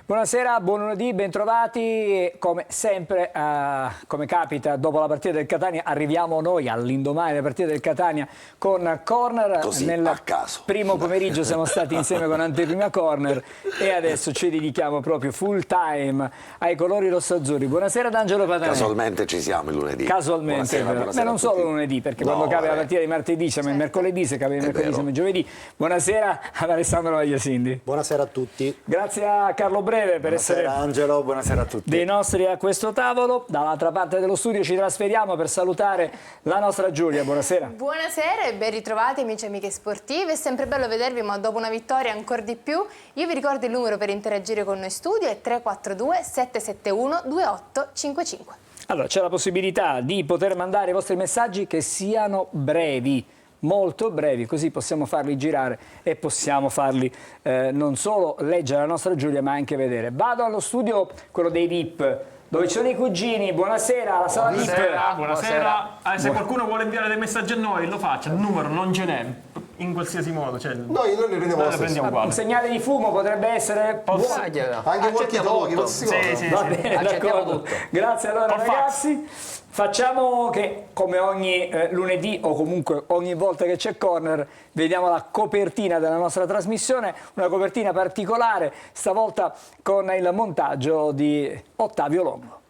Buonasera, buon lunedì, bentrovati. Come sempre, come capita, dopo la partita del Catania arriviamo noi all'indomani della partita del Catania con Corner. Così, nel a caso. primo pomeriggio siamo stati insieme con Anteprima Corner e adesso ci dedichiamo proprio full time ai colori rossazzurri. Buonasera ad Angelo Patanè. Casualmente ci siamo il lunedì. Casualmente, buonasera ma non solo lunedì, perché quando capita la partita di martedì siamo il mercoledì, se capita il mercoledì siamo il giovedì. Buonasera ad Alessandro Magliasindi. Buonasera a tutti. Grazie a Carlo Breve per essere Angelo, buonasera a tutti. dei nostri a questo tavolo. Dall'altra parte dello studio ci trasferiamo per salutare la nostra Giulia. Buonasera. Buonasera e ben ritrovati amici e amiche sportive. È sempre bello vedervi, ma dopo una vittoria ancora di più. Io vi ricordo il numero per interagire con noi in studio è 342 771 2855. Allora, c'è la possibilità di poter mandare i vostri messaggi che siano brevi, molto brevi, così possiamo farli girare e possiamo farli non solo leggere la nostra Giulia, ma anche vedere. Vado allo studio, quello dei VIP, dove ci sono i cugini. Buonasera, la sala VIP. Buonasera. Se qualcuno vuole inviare dei messaggi a noi, lo faccia. Il numero non ce n'è, in qualsiasi modo. Cioè, Noi ne prendiamo prendiamo uguale. Un segnale di fumo potrebbe essere buono. anche walkie-talkie, non si Sì. Va bene, d'accordo. Grazie allora ragazzi. Facciamo che come ogni lunedì o comunque ogni volta che c'è Corner vediamo la copertina della nostra trasmissione, una copertina particolare, stavolta con il montaggio di Ottavio Longo.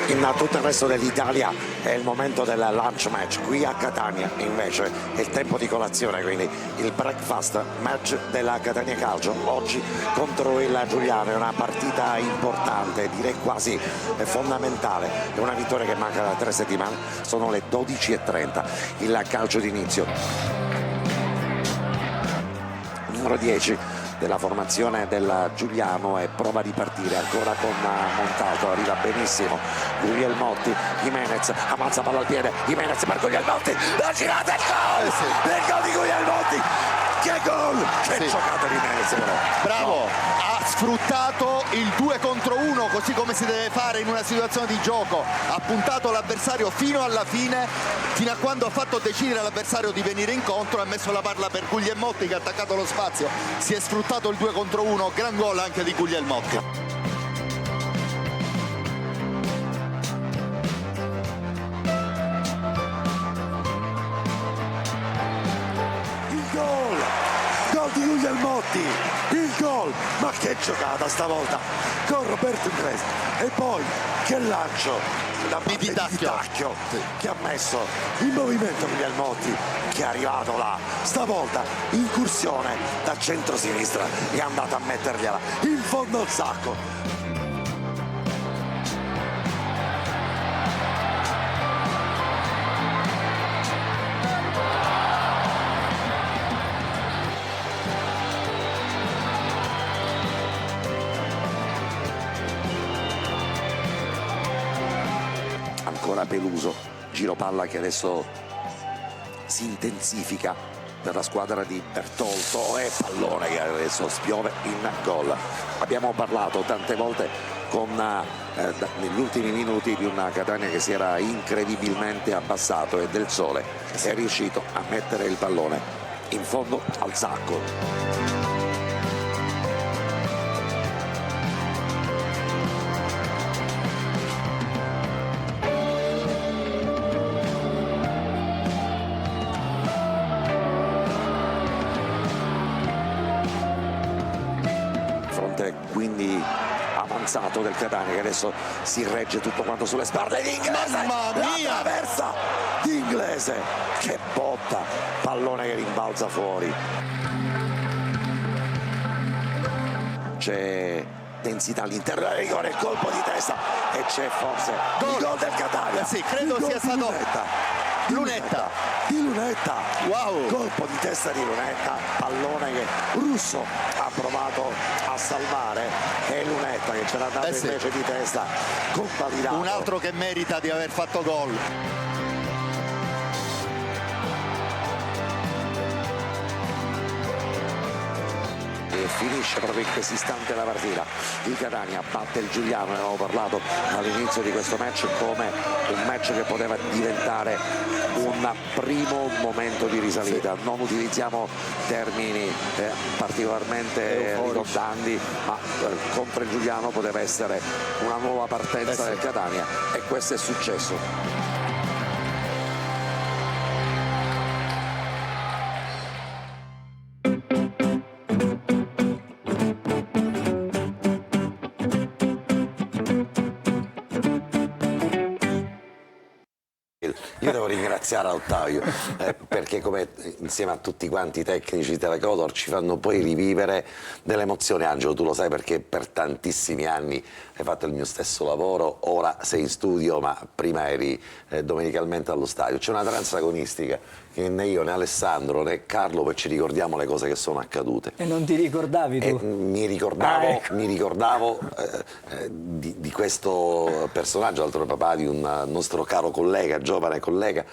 In tutto il resto dell'Italia è il momento del lunch match, qui a Catania invece è il tempo di colazione, quindi il breakfast match della Catania Calcio oggi contro il Giuliano. È una partita importante, direi quasi fondamentale, è una vittoria che manca da 3 settimane, sono le 12:30, il calcio d'inizio. Numero 10 della formazione del Giuliano e prova di partire ancora con Montalto, arriva benissimo Guglielmotti, Jimenez ammazza palla al piede, Jimenez per Guglielmotti, la girata, il gol di Guglielmotti, che gol, che giocata di Jimenez però. Bravo, ha sfruttato il 2 contro 1 così come si deve fare in una situazione di gioco, ha puntato l'avversario fino alla fine, fino a quando ha fatto decidere l'avversario di venire incontro, ha messo la palla per Guglielmotti che ha attaccato lo spazio, si è sfruttato il 2 contro 1, gran gol anche di Guglielmotti. Il gol di Guglielmotti, il gol, ma che giocata stavolta con Roberto Inglese e poi che lancio da Tacchio che ha messo in movimento Guglielmotti, che è arrivato là, stavolta incursione da centro-sinistra, è andato a mettergliela in fondo al sacco. Ancora Peluso, giro palla che adesso si intensifica per la squadra di Bertolto e pallone che adesso spiove in gol. Abbiamo parlato tante volte negli ultimi minuti di una Catania che si era incredibilmente abbassato e Del Sole è riuscito a mettere il pallone in fondo al sacco. Quindi avanzato del Catania che adesso si regge tutto quanto sulle spalle di Inglese, Mamma mia! la traversa di Inglese, che botta, pallone che rimbalza fuori. C'è densità all'interno del rigore, il colpo di testa e c'è forse il gol del Catania. Sì, credo sia stato Lunetta. Di Lunetta, Wow. colpo di testa di Lunetta, pallone che Russo ha provato a salvare e Lunetta che ce l'ha dato sì. invece di testa, convalidato. Un altro che merita di aver fatto gol. finisce proprio in questo istante la partita. Il Catania batte il Giuliano, ne avevamo parlato all'inizio di questo match come un match che poteva diventare un primo momento di risalita. Non utilizziamo termini particolarmente ridondanti, ma contro il Giuliano poteva essere una nuova partenza del Catania e questo è successo. Io devo ringraziare Ottavio perché come insieme a tutti quanti i tecnici di Telecodor ci fanno poi rivivere delle emozioni. Angelo, tu lo sai perché per tantissimi anni hai fatto il mio stesso lavoro, ora sei in studio ma prima eri domenicalmente allo stadio. C'è una trance agonistica che né io né Alessandro né Carlo poi ci ricordiamo le cose che sono accadute. E non ti ricordavi tu? Mi ricordavo, ecco. mi ricordavo di questo personaggio, altro papà di un nostro caro collega, giovane collega,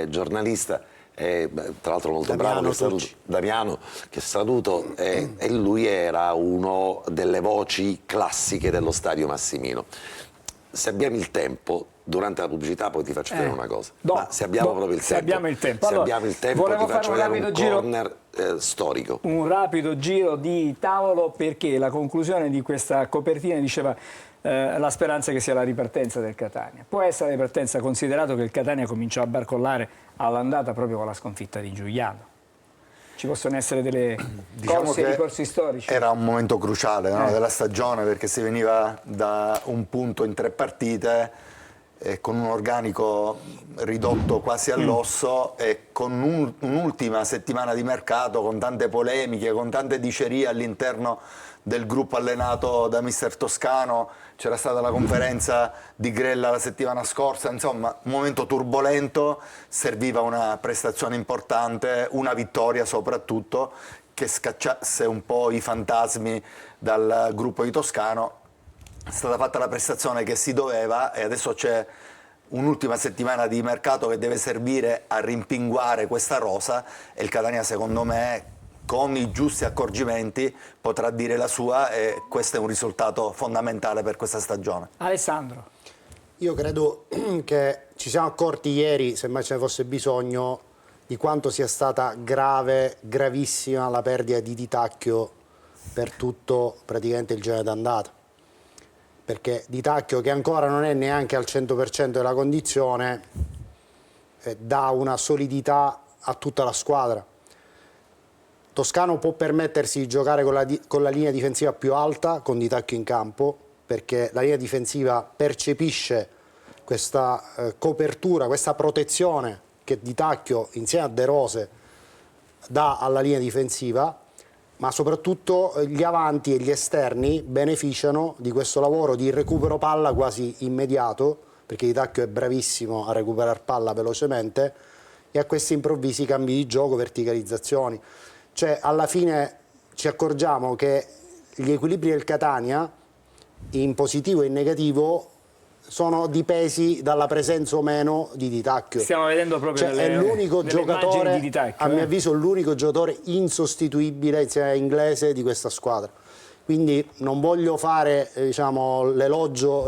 giornalista, tra l'altro molto bravo, Damiano, che saluto, e lui era uno delle voci classiche dello Stadio Massimino. Se abbiamo il tempo, durante la pubblicità poi ti faccio vedere una cosa. Ma se abbiamo proprio il tempo, abbiamo il tempo. Se Allora, abbiamo il tempo ti faccio vedere un corner storico. Un rapido giro di tavolo perché la conclusione di questa copertina diceva la speranza che sia la ripartenza del Catania. Può essere la ripartenza considerato che il Catania cominciò a barcollare all'andata proprio con la sconfitta di Giuliano. Ci possono essere delle ricorsi storici? Era un momento cruciale della stagione perché si veniva da un punto in 3 partite con un organico ridotto quasi all'osso e con un'ultima settimana di mercato con tante polemiche, con tante dicerie all'interno del gruppo allenato da mister Toscano. C'era stata la conferenza di Grella la settimana scorsa, insomma un momento turbolento, serviva una prestazione importante, una vittoria soprattutto che scacciasse un po' i fantasmi dal gruppo di Toscano. È stata fatta la prestazione che si doveva e adesso c'è un'ultima settimana di mercato che deve servire a rimpinguare questa rosa e il Catania secondo me con i giusti accorgimenti potrà dire la sua e questo è un risultato fondamentale per questa stagione. Alessandro. Io credo che ci siamo accorti ieri, se mai ce ne fosse bisogno, di quanto sia stata grave, gravissima la perdita di Di Tacchio per tutto praticamente il girone d'andata. Perché Di Tacchio, che ancora non è neanche al 100% della condizione, dà una solidità a tutta la squadra. Toscano può permettersi di giocare con la linea difensiva più alta, con Di Tacchio in campo, perché la linea difensiva percepisce questa copertura, questa protezione che Di Tacchio insieme a De Rose dà alla linea difensiva, ma soprattutto gli avanti e gli esterni beneficiano di questo lavoro di recupero palla quasi immediato, perché Di Tacchio è bravissimo a recuperare palla velocemente, e a questi improvvisi cambi di gioco, verticalizzazioni. Cioè alla fine ci accorgiamo che gli equilibri del Catania in positivo e in negativo sono dipesi dalla presenza o meno di Di Tacchio. Stiamo vedendo proprio è l'unico giocatore, di Di Tacchio, a mio avviso l'unico giocatore insostituibile insieme a Inglese di questa squadra. Quindi non voglio fare l'elogio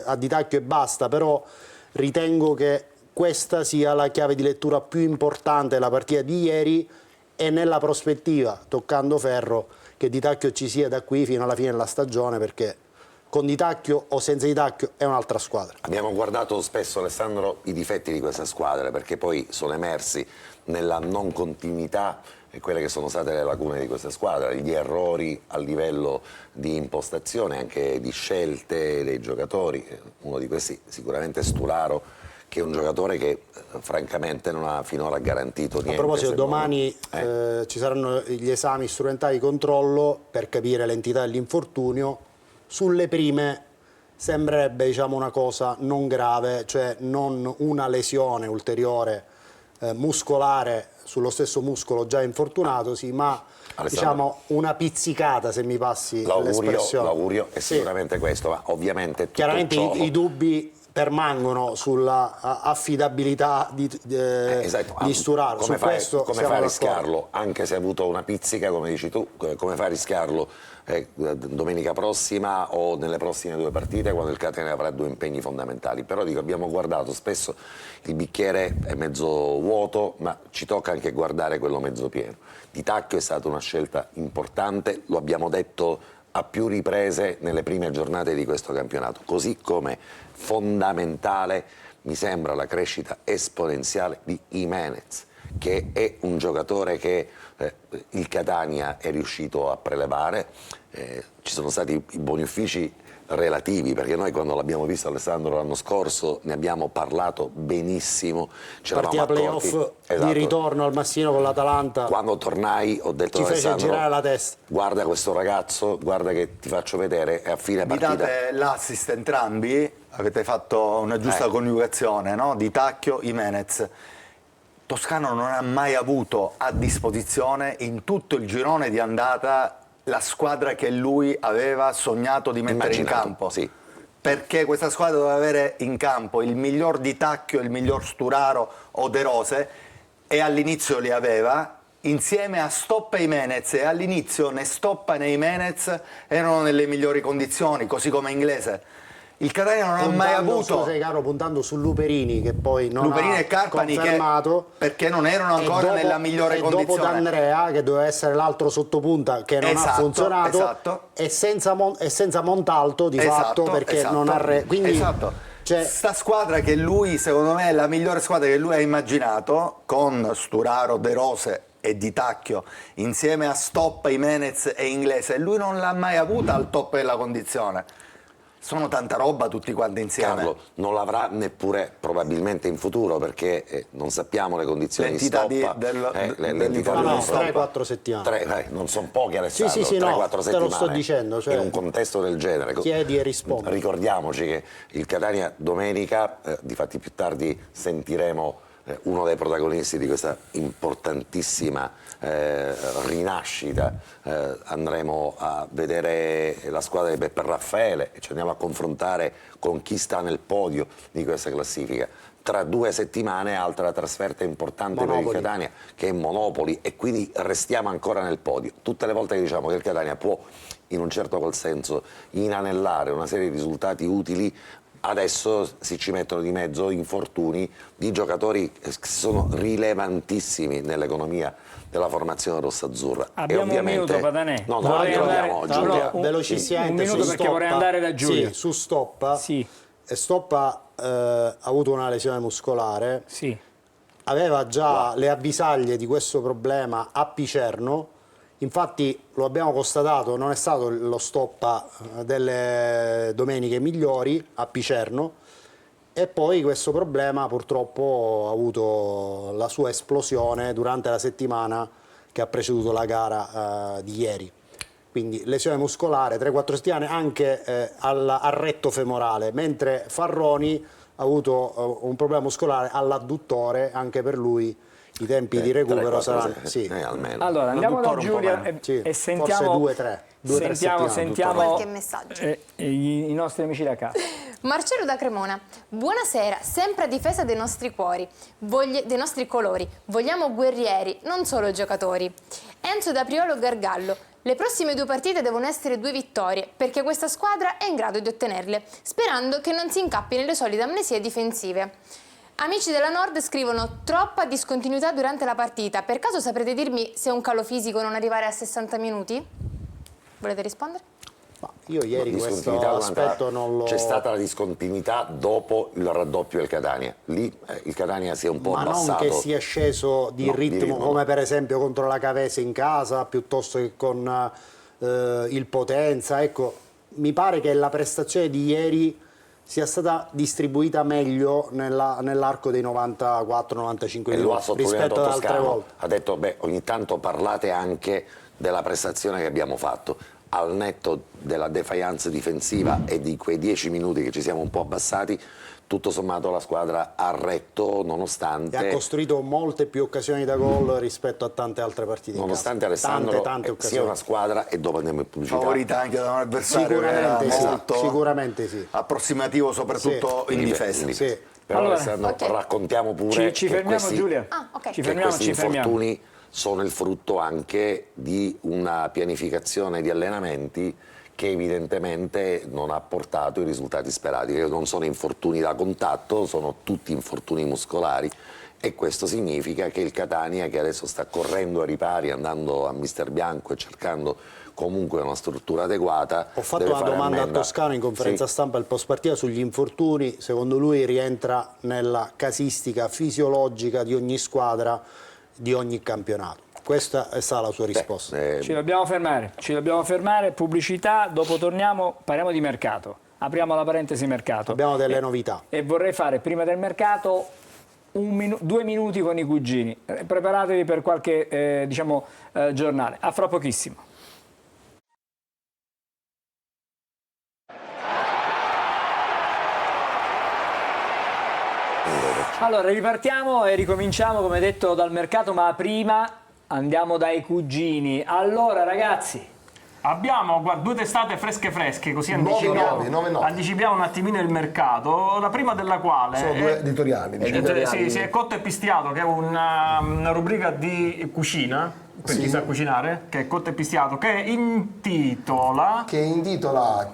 a Di Tacchio e basta, però ritengo che questa sia la chiave di lettura più importante della partita di ieri e nella prospettiva, toccando ferro, che Di Tacchio ci sia da qui fino alla fine della stagione, perché con Di Tacchio o senza Di Tacchio è un'altra squadra. Abbiamo guardato spesso, Alessandro, i difetti di questa squadra perché poi sono emersi nella non continuità e quelle che sono state le lacune di questa squadra, gli errori a livello di impostazione, anche di scelte dei giocatori. Uno di questi sicuramente è Sturaro, che è un giocatore che francamente non ha finora garantito niente. A proposito, domani ci saranno gli esami strumentali di controllo per capire l'entità dell'infortunio. Sulle prime sembrerebbe una cosa non grave, cioè non una lesione ulteriore muscolare sullo stesso muscolo già infortunatosi, ma una pizzicata, se mi passi l'espressione. L'augurio è sicuramente questo, ma ovviamente tutto chiaramente ciò... i dubbi permangono sulla affidabilità di Sturaro. Come Su fai, questo come siamo fai a d'accordo. rischiarlo? Anche se ha avuto una pizzica, come dici tu, come fai a rischiarlo domenica prossima o nelle prossime 2 partite, quando il Catania avrà 2 impegni fondamentali? Però dico, abbiamo guardato spesso il bicchiere è mezzo vuoto, ma ci tocca anche guardare quello mezzo pieno. Di Tacchio è stata una scelta importante, lo abbiamo detto a più riprese nelle prime giornate di questo campionato, così come fondamentale mi sembra la crescita esponenziale di Jimenez, che è un giocatore che il Catania è riuscito a prelevare. Ci sono stati i buoni uffici relativi, perché noi quando l'abbiamo visto Alessandro l'anno scorso ne abbiamo parlato benissimo, Partita playoff di ritorno al Massino con l'Atalanta, quando tornai ho detto ci fece Alessandro, girare la testa. guarda questo ragazzo, guarda che ti faccio vedere, e a fine Vi partita date l'assist entrambi, avete fatto una giusta coniugazione, no? Di Tacchio, Jimenez. Toscano non ha mai avuto a disposizione in tutto il girone di andata la squadra che lui aveva sognato di mettere in campo. Sì. Perché questa squadra doveva avere in campo il miglior Di Tacchio, il miglior Sturaro o De Rose, e all'inizio li aveva insieme a Stoppa e Jimenez, e all'inizio né Stoppa né Jimenez erano nelle migliori condizioni, così come Inglese. Il Catania non ha mai avuto puntando su Luperini, che poi non Luperini ha e Carpani, confermato, perché non erano ancora nella migliore condizione. Dopo D'Andrea, che doveva essere l'altro sottopunta, che non ha funzionato, e senza Montalto di fatto, perché non ha quindi sta squadra che lui, secondo me, è la migliore squadra che lui ha immaginato, con Sturaro, De Rose e Di Tacchio insieme a Stoppa, Jimenez e Inglese, e lui non l'ha mai avuta al top della condizione. Sono tanta roba tutti quanti insieme. Carlo non l'avrà neppure probabilmente in futuro, perché non sappiamo le condizioni L'entità di Stoppa, l'entità no, di Stoppa. 3-4 settimane. Non sono pochi, Alessandro. Sì, 3-4 no, te settimane lo sto dicendo, cioè, in un contesto del genere. chiedi e rispondi. Ricordiamoci che il Catania domenica, difatti più tardi sentiremo uno dei protagonisti di questa importantissima rinascita. Andremo a vedere la squadra di Peppe Raffaele e ci andiamo a confrontare con chi sta nel podio di questa classifica. Tra 2 settimane altra trasferta importante per il Catania, che è Monopoli, e quindi restiamo ancora nel podio. Tutte le volte che diciamo che il Catania può in un certo qual senso inanellare una serie di risultati utili, adesso si ci mettono di mezzo infortuni di giocatori che sono rilevantissimi nell'economia della formazione rossazzurra. Abbiamo un minuto, Patanè. No, non abbiamo, Giulia. Velocissimamente, un minuto perché vorrei andare da Giulia. Sì, su Stoppa. Sì. Stoppa ha avuto una lesione muscolare. Sì. Aveva già le avvisaglie di questo problema a Picerno. Infatti lo abbiamo constatato, non è stato lo Stoppa delle domeniche migliori a Picerno, e poi questo problema purtroppo ha avuto la sua esplosione durante la settimana che ha preceduto la gara di ieri. Quindi lesione muscolare, 3-4 settimane, anche al retto femorale, mentre Farroni ha avuto un problema muscolare all'adduttore, anche per lui i tempi di recupero saranno almeno. Allora andiamo da Giulia e sentiamo forse 2-3 sentiamo qualche messaggio. I nostri amici da casa. Marcello da Cremona, buonasera, sempre a difesa dei nostri cuori, dei nostri colori. Vogliamo guerrieri, non solo giocatori. Enzo da Priolo Gargallo, le prossime 2 partite devono essere 2 vittorie, perché questa squadra è in grado di ottenerle, sperando che non si incappi nelle solite amnesie difensive. Amici della Nord scrivono: troppa discontinuità durante la partita. Per caso saprete dirmi se è un calo fisico non arrivare a 60 minuti? Volete rispondere? Ma io ieri questo Discontinuità aspetto non l'ho... C'è stata la discontinuità dopo il raddoppio del Catania. Lì il Catania si è un po' abbassato. Ma non che sia sceso di ritmo come per esempio contro la Cavese in casa, piuttosto che con il Potenza. Ecco, mi pare che la prestazione di ieri sia stata distribuita meglio nell'arco dei 94-95 minuti rispetto ad altre volte. Ha detto, ogni tanto parlate anche della prestazione che abbiamo fatto. Al netto della defiance difensiva e di quei 10 minuti che ci siamo un po' abbassati, tutto sommato la squadra ha retto nonostante... E ha costruito molte più occasioni da gol rispetto a tante altre partite in Nonostante casa. Alessandro tante sia occasioni. una squadra, e dopo andiamo in pubblicità, Favorita anche da un avversario che era Sicuramente sì, molto sicuramente sì. approssimativo, soprattutto in difesa. Sì. Però Allora, Alessandro, ok. raccontiamo pure Ci che fermiamo, questi, Giulia? Ah, ok. Ci che fermiamo, questi ci fermiamo. infortuni sono il frutto anche di una pianificazione di allenamenti che evidentemente non ha portato i risultati sperati, che non sono infortuni da contatto, sono tutti infortuni muscolari, e questo significa che il Catania, che adesso sta correndo a ripari, andando a Mister Bianco e cercando comunque una struttura adeguata... Ho fatto deve una fare domanda a ammenda. Toscano in conferenza Sì. stampa il post partita sugli infortuni. Secondo lui rientra nella casistica fisiologica di ogni squadra, di ogni campionato. Questa è stata la sua risposta. Ci dobbiamo fermare, pubblicità, dopo torniamo, parliamo di mercato. Apriamo la parentesi mercato. Abbiamo delle novità. E vorrei fare prima del mercato 2 minuti con i cugini. Preparatevi per qualche giornale. A fra pochissimo. Allora, ripartiamo e ricominciamo, come detto, dal mercato, ma prima andiamo dai cugini. Allora, ragazzi, Abbiamo 2 testate fresche, così nuove. anticipiamo un attimino il mercato, la prima della quale Sono 2 editoriali. diciamo. sì, è Cotto e Pistiato, che è una rubrica di cucina, per chi sa cucinare, che è Cotto e Pistiato, che intitola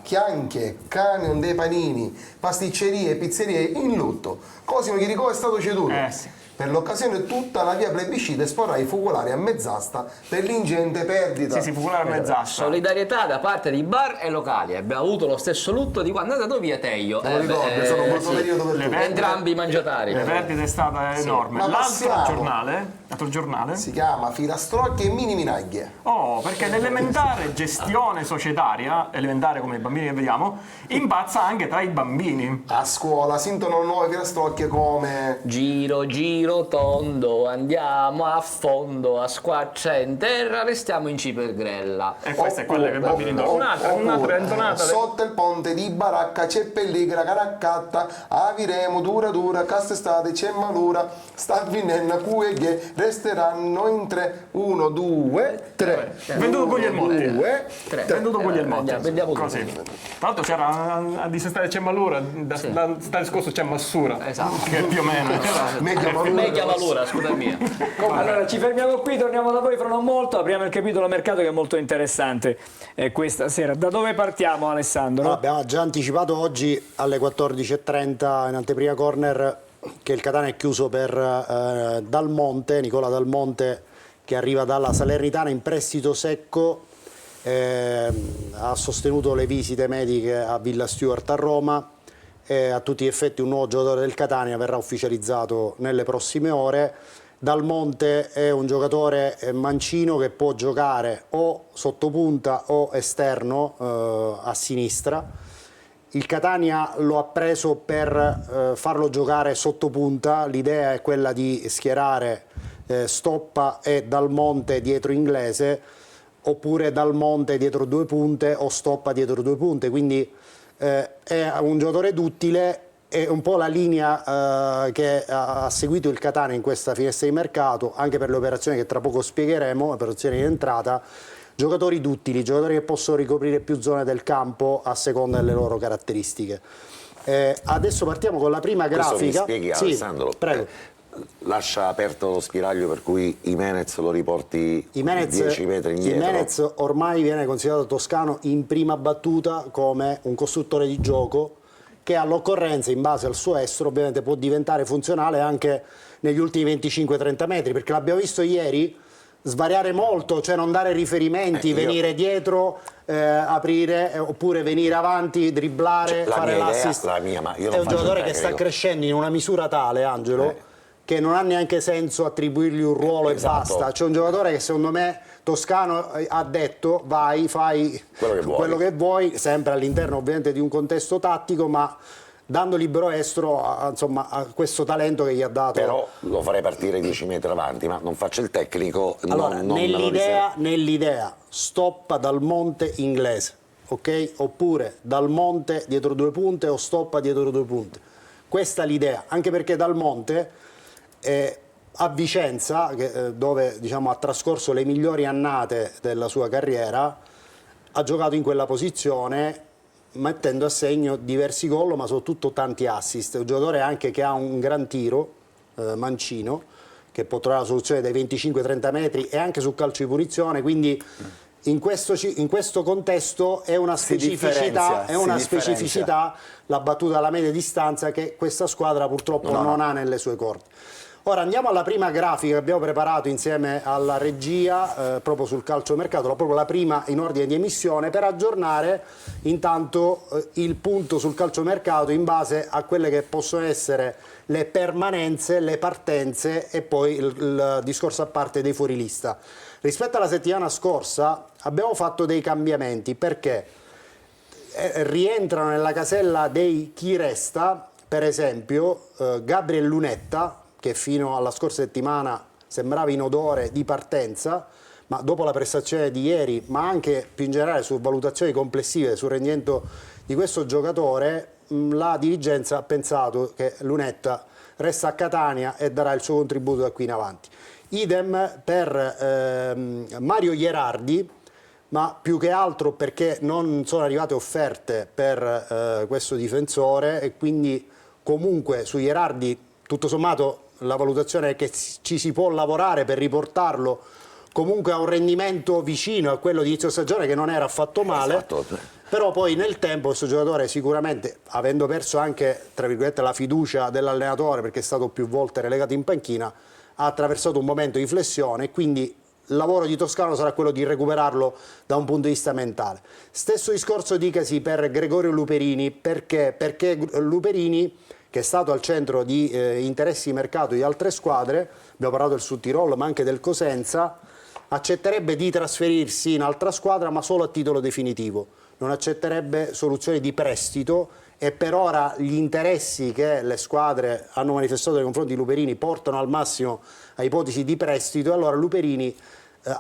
Chianche, Camion dei Panini, pasticcerie e pizzerie in lutto. Cosimo Chiricò è stato ceduto. Sì. Per l'occasione tutta la via plebiscita esporrà i focolari a mezz'asta per l'ingente perdita. Sì, focolare a mezz'asta. Solidarietà da parte di bar e locali. Abbiamo avuto lo stesso lutto di quando è andato via Teio. Te lo ricordi, è stato un brutto periodo per tutti. Entrambi i mangiatari. Le perdite è stata enorme. Ma L'altro giornale? Si chiama Filastrocche e Mini Minaglie. Oh, perché l'elementare gestione societaria, elementare come i bambini che vediamo, impazza anche tra i bambini. A scuola si intonano nuove filastrocche come Giro, giro tondo, andiamo a fondo, a squarcia in terra, restiamo in cipergrella. E questa è quella che i bambini indossano. Un'altra è intonata. Sotto il ponte di Baracca c'è pelligra caraccatta, aviremo dura, cast'estate c'è malura, sta venendo cueghe, resteranno in 3, 1, 2, 3. Venduto Guglielmotti. 2, 3. Venduto Guglielmotti. Vendiamo tutto. Così. Tra l'altro c'era a dissestare c'è Malura, da stare scorso c'è Massura. Esatto. Che più o meno. Meglio valura, scusa mia. allora ci fermiamo qui, torniamo da voi fra non molto, apriamo il capitolo mercato che è molto interessante questa sera. Da dove partiamo, Alessandro? Abbiamo già anticipato oggi alle 14:30 in anteprima corner che il Catania è chiuso per Nicola Dal Monte, che arriva dalla Salernitana in prestito secco. Ha sostenuto le visite mediche a Villa Stuart a Roma. A tutti gli effetti un nuovo giocatore del Catania verrà ufficializzato nelle prossime ore. Dal Monte è un giocatore mancino che può giocare o sottopunta o esterno a sinistra. Il Catania lo ha preso per farlo giocare sottopunta. L'idea è quella di schierare Stoppa e Dal Monte dietro Inglese, oppure Dal Monte dietro 2 punte o Stoppa dietro 2 punte. Quindi è un giocatore duttile, è un po' la linea che ha seguito il Catania in questa finestra di mercato, anche per le operazioni che tra poco spiegheremo, operazioni di entrata. Giocatori duttili, giocatori che possono ricoprire più zone del campo a seconda delle loro caratteristiche. Adesso partiamo con la prima Questo mi grafica. spieghi, Sì, Alessandro? prego. Lascia aperto lo spiraglio per cui Jimenez lo riporti 10 metri indietro. Jimenez ormai viene considerato Toscano in prima battuta come un costruttore di gioco che all'occorrenza, in base al suo estero, ovviamente può diventare funzionale anche negli ultimi 25-30 metri, perché l'abbiamo visto ieri svariare molto, cioè non dare riferimenti, venire dietro, aprire, oppure venire avanti, dribblare, fare l'assist. È un giocatore che sta crescendo in una misura tale, Angelo, che non ha neanche senso attribuirgli un ruolo e basta. C'è un giocatore che secondo me Toscano ha detto vai, fai quello che vuoi, sempre all'interno ovviamente di un contesto tattico, ma dando libero estro a questo talento che gli ha dato. Però lo farei partire 10 metri avanti, ma non faccio il tecnico. Allora, nell'idea Stoppa Dal Monte Inglese, ok? Oppure Dal Monte dietro 2 punte o Stoppa dietro 2 punte. questa l'idea, anche perché Dal Monte a Vicenza, dove diciamo, ha trascorso le migliori annate della sua carriera, ha giocato in quella posizione mettendo a segno diversi gol, ma soprattutto tanti assist. Un giocatore anche che ha un gran tiro, mancino, che può trovare la soluzione dai 25-30 metri e anche sul calcio di punizione, quindi in questo contesto è una specificità, la battuta alla media distanza che questa squadra purtroppo non ha nelle sue corde. Ora andiamo alla prima grafica che abbiamo preparato insieme alla regia proprio sul calciomercato, proprio la prima in ordine di emissione, per aggiornare intanto il punto sul calciomercato in base a quelle che possono essere le permanenze, le partenze e poi il discorso a parte dei fuorilista. Rispetto alla settimana scorsa abbiamo fatto dei cambiamenti perché rientrano nella casella dei chi resta, per esempio Gabriel Lunetta, che fino alla scorsa settimana sembrava in odore di partenza, ma dopo la prestazione di ieri, ma anche più in generale su valutazioni complessive sul rendimento di questo giocatore, la dirigenza ha pensato che Lunetta resta a Catania e darà il suo contributo da qui in avanti. Idem per Mario Gherardi, ma più che altro perché non sono arrivate offerte per questo difensore e quindi comunque su Gherardi tutto sommato la valutazione è che ci si può lavorare per riportarlo comunque a un rendimento vicino a quello di inizio stagione, che non era affatto male. Esatto. Però poi nel tempo questo giocatore sicuramente, avendo perso anche tra virgolette la fiducia dell'allenatore perché è stato più volte relegato in panchina, ha attraversato un momento di flessione e quindi il lavoro di Toscano sarà quello di recuperarlo da un punto di vista mentale. Stesso discorso dicasi per Gregorio Luperini, perché Luperini, che è stato al centro di interessi di mercato di altre squadre, abbiamo parlato del Sud Tirolo ma anche del Cosenza, accetterebbe di trasferirsi in altra squadra ma solo a titolo definitivo, non accetterebbe soluzioni di prestito e per ora gli interessi che le squadre hanno manifestato nei confronti di Luperini portano al massimo a ipotesi di prestito e allora Luperini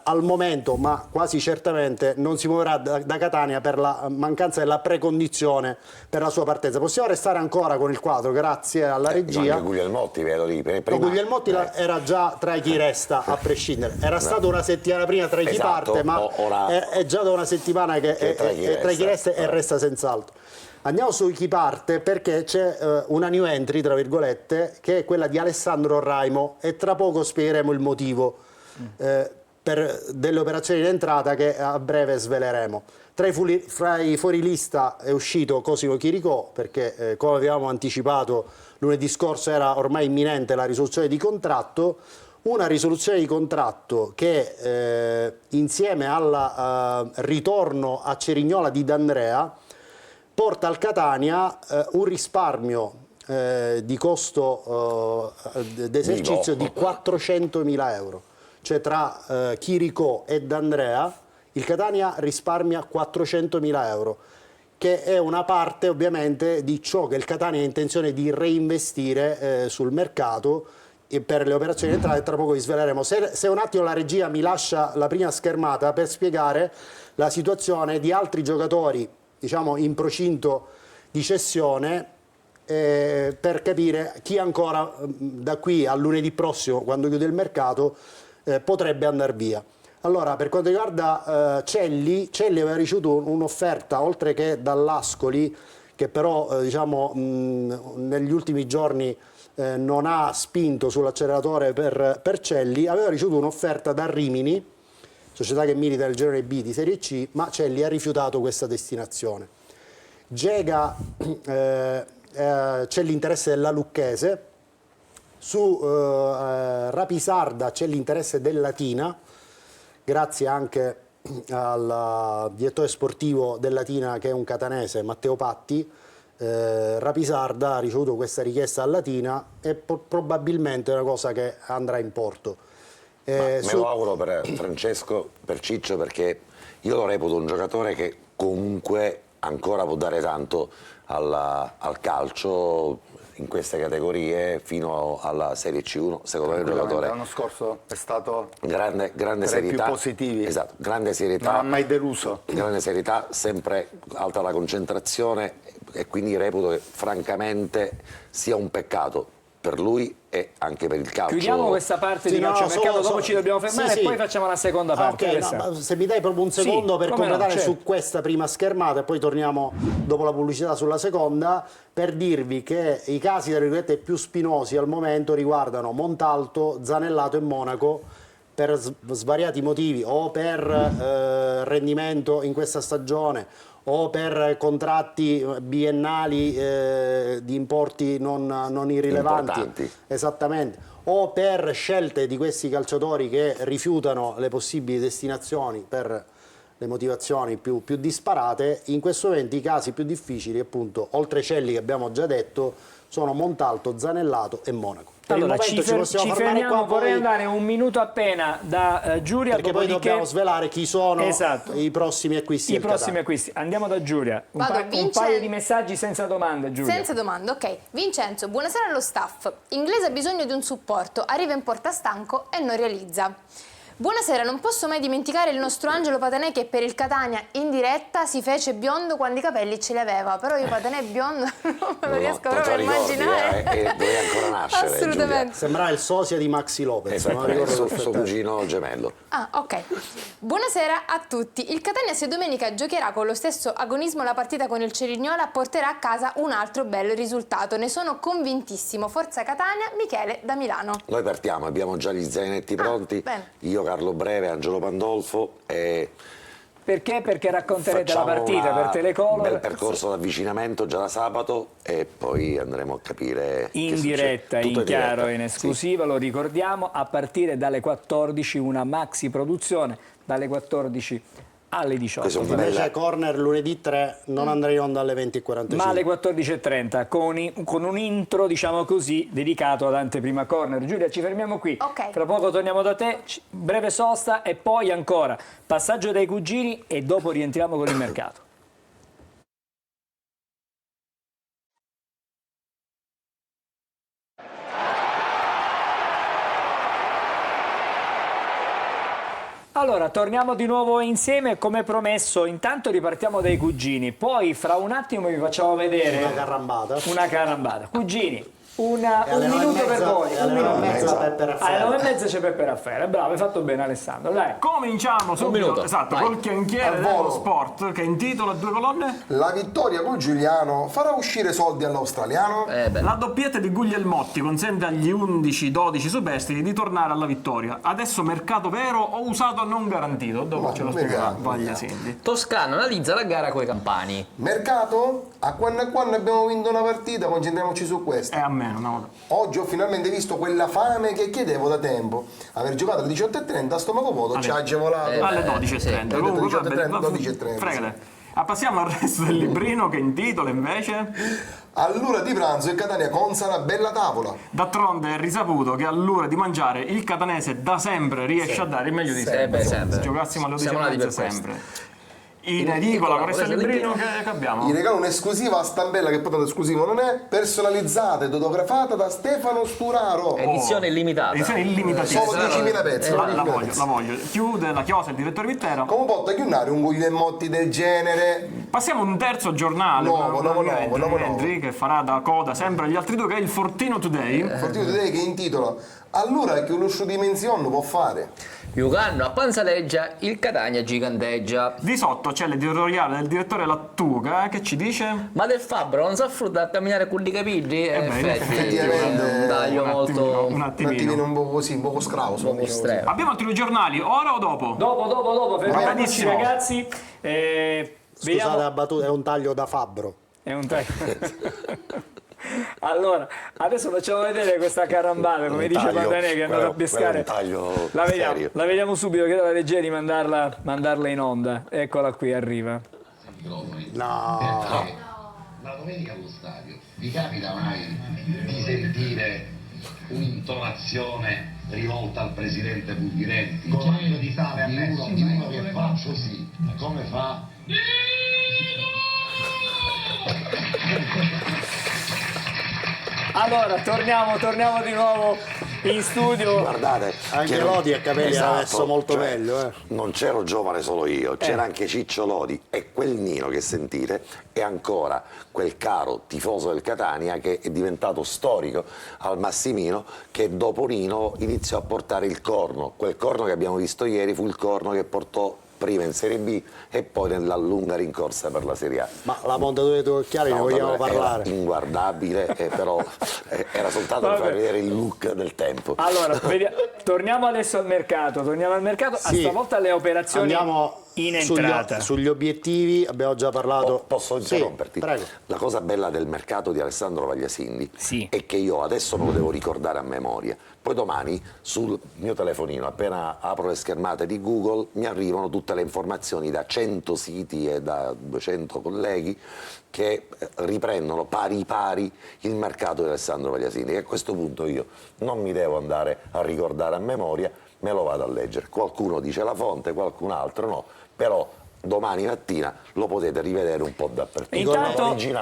al momento, ma quasi certamente, non si muoverà da Catania per la mancanza della precondizione per la sua partenza. Possiamo restare ancora con il quadro, grazie alla regia. Guglielmotti, vedo lì. Guglielmotti era già tra chi resta, a prescindere. Era stato una settimana prima tra chi parte, ma è già da una settimana che è tra chi resta e resta senz'altro. Andiamo su chi parte perché c'è una new entry, tra virgolette, che è quella di Alessandro Raimo e tra poco spiegheremo il motivo per delle operazioni in entrata che a breve sveleremo. Fra i fuorilista è uscito Cosimo Chiricò perché come avevamo anticipato lunedì scorso era ormai imminente la risoluzione di contratto, una risoluzione di contratto che insieme al ritorno a Cerignola di D'Andrea porta al Catania un risparmio di costo d'esercizio di 400.000 euro. Cioè tra Chiricò e D'Andrea il Catania risparmia 400.000 euro, che è una parte ovviamente di ciò che il Catania ha intenzione di reinvestire sul mercato e per le operazioni di entrata, e tra poco vi sveleremo. Se un attimo la regia mi lascia la prima schermata per spiegare la situazione di altri giocatori, diciamo in procinto di cessione, per capire chi ancora da qui al lunedì prossimo, quando chiude il mercato, potrebbe andare via. Allora, per quanto riguarda Celli aveva ricevuto un'offerta oltre che dall'Ascoli, che però diciamo negli ultimi giorni non ha spinto sull'acceleratore per Celli, aveva ricevuto un'offerta da Rimini, società che milita nel girone B di Serie C, ma Celli ha rifiutato questa destinazione. Gega c'è l'interesse della Lucchese. Su Rapisarda c'è l'interesse del Latina, grazie anche al direttore sportivo del Latina che è un catanese, Matteo Patti. Rapisarda ha ricevuto questa richiesta al Latina e probabilmente è una cosa che andrà in porto. Me lo auguro per Francesco, per Ciccio, perché io lo reputo un giocatore che comunque ancora può dare tanto al calcio in queste categorie fino alla Serie C1. Secondo me il giocatore l'anno scorso è stato grande tra serietà, i più positivi. Esatto, grande serietà, non ha mai deluso, grande serietà, sempre alta la concentrazione, e quindi reputo che francamente sia un peccato per lui e anche per il calcio. Chiudiamo questa parte di calciomercato, dopo ci dobbiamo fermare e poi facciamo la seconda parte. Ok, ma se mi dai proprio un secondo per completare su questa prima schermata e poi torniamo dopo la pubblicità sulla seconda, per dirvi che i casi tra virgolette più spinosi al momento riguardano Montalto, Zanellato e Monaco, per svariati motivi, o per rendimento in questa stagione o per contratti biennali di importi non irrilevanti, importanti. esattamente, o per scelte di questi calciatori che rifiutano le possibili destinazioni per le motivazioni più disparate. In questo momento i casi più difficili, appunto, oltre Celli che abbiamo già detto, sono Montalto, Zanellato e Monaco. Per Allora, il momento ci possiamo fermare fermiamo, qua, vorrei poi, andare un minuto appena da Giulia, perché poi dobbiamo svelare chi sono i prossimi acquisti. I prossimi acquisti. Andiamo da Giulia. Un paio di messaggi senza domande, Giulia. Senza domande, ok. Vincenzo, buonasera allo staff. Inglese ha bisogno di un supporto, arriva in porta stanco e non realizza. Buonasera, non posso mai dimenticare il nostro Angelo Patanè che per il Catania in diretta si fece biondo quando i capelli ce li aveva, però io Patanè biondo non me lo riesco proprio a immaginare. Doveva ancora nascere. Assolutamente. Giulia. Sembrava il sosia di Maxi Lopez. Suo cugino gemello. Ah, ok. Buonasera a tutti. Il Catania, se domenica giocherà con lo stesso agonismo la partita con il Cerignola, porterà a casa un altro bel risultato. Ne sono convintissimo. Forza Catania, Michele da Milano. Noi partiamo, abbiamo già gli zainetti pronti. Bene. Io, Carlo Breve, Angelo Pandolfo e... Perché? Perché racconterete la facciamo partita per Telecolor. Un bel percorso d'avvicinamento già da sabato e poi andremo a capire in che diretta, succede. Tutto in chiaro, diretta. in esclusiva, lo ricordiamo, a partire dalle 14 una maxi produzione, dalle 14 alle 18. Invece corner lunedì 3 non andrà in onda alle 20:45. Ma alle 14:30 con un intro, diciamo così, dedicato ad Anteprima Corner. Giulia, ci fermiamo qui. Ok. Fra poco torniamo da te, breve sosta e poi ancora passaggio dai cugini e dopo rientriamo con il mercato. Allora, torniamo di nuovo insieme, come promesso, intanto ripartiamo dai cugini, poi fra un attimo vi facciamo vedere Una carambata. una carambata. Cugini, un minuto per voi. Alle 9:30 Peppe Raffaele. Alle 9:30 c'è Peppe Raffaele, bravo, hai fatto bene Alessandro, dai. Cominciamo subito, minuto, esatto, vai. col chiacchiere Al dello volo. sport che intitola due colonne. La vittoria con Giuliano farà uscire soldi all'australiano? La doppietta di Guglielmotti consente agli 11-12 superstiti di tornare alla vittoria. Adesso mercato vero o usato non garantito? Dopo Ma ce lo spiegherà vediamo, Vaglia vediamo. Sendi. Toscano analizza la gara coi campani. Mercato? A quando abbiamo vinto una partita, concentriamoci su questa. A meno, no. Oggi ho finalmente visto quella fame che chiedevo da tempo. Aver giocato alle 18:30 a stomaco vuoto ci ha agevolato. Alle 12:30. Sì. Comunque, 18:30, vabbè, 12:30, fregate. Passiamo al resto del librino che intitola invece. All'ora di pranzo il Catania consa una bella tavola. D'altronde è risaputo che all'ora di mangiare il catanese da sempre riesce a dare il meglio di sé. Sempre. Se giocassimo alle Siamo nati 12:30 per sempre. In edicola, con questo librino che abbiamo. Gli regalo un'esclusiva a Stambella, che poi tanto esclusivo non è, personalizzata ed autografata da Stefano Sturaro. Edizione illimitata. Edizione illimitatissima. Solo 10.000 pezzi. La voglio. Chiude la chiosa il direttore Vittera. Come potta chiunare un Guglielmotti del genere? Passiamo a un terzo giornale Nuovo, che farà da coda sempre agli altri due, che è il Fortino Today. Fortino Today, che intitola Allora che uno dimensione può fare? Juganno a panzaleggia, il Catania giganteggia. Di sotto c'è l'editoriale del direttore Lattuga che ci dice: Ma del Fabbro non sa frutta a camminare con i capigli? effettivamente, un taglio molto un Un attimino. attimino un po' così, un po' scrauso. estremo. Abbiamo altri due giornali, ora o dopo? Dopo, fermiamoci Bravissimo. ragazzi. Vediamo. Scusate la battuta, è un taglio da fabbro. È un Allora, adesso facciamo vedere questa carambata, come dice taglio, Pantanè, che è andato a pescare. quello è un taglio serio. La vediamo subito, chiedo alla regia di mandarla in onda. Eccola qui, arriva. No. La domenica allo stadio vi capita mai di sentire un'intonazione rivolta al presidente Bulghiretti? Comando di sale a me, di uno che fa così, come fa? Allora, torniamo di nuovo in studio. Guardate, Anche che non- Lodi a capelli era messo molto meglio. Non c'ero giovane solo io, c'era anche Ciccio Lodi e quel Nino che sentite è ancora quel caro tifoso del Catania che è diventato storico al Massimino, che dopo Nino iniziò a portare il corno. Quel corno che abbiamo visto ieri fu il corno che portò prima in Serie B e poi nella lunga rincorsa per la Serie A. Ma la montatura dei tuoi occhiali ne vogliamo parlare? Era inguardabile, però era soltanto per far vedere il look del tempo. Allora, torniamo adesso al mercato, a Sì. stavolta alle operazioni Andiamo in entrata. sugli obiettivi, abbiamo già parlato. Posso interromperti? Sì, prego. La cosa bella del mercato di Alessandro Vagliasindi Sì. è che io adesso me lo devo ricordare a memoria. Poi domani sul mio telefonino, appena apro le schermate di Google, mi arrivano tutte le informazioni da 100 siti e da 200 colleghi che riprendono pari pari il mercato di Alessandro Vagliasindi. E a questo punto io non mi devo andare a ricordare a memoria, me lo vado a leggere. Qualcuno dice la fonte, qualcun altro no, però domani mattina lo potete rivedere un po' dappertutto.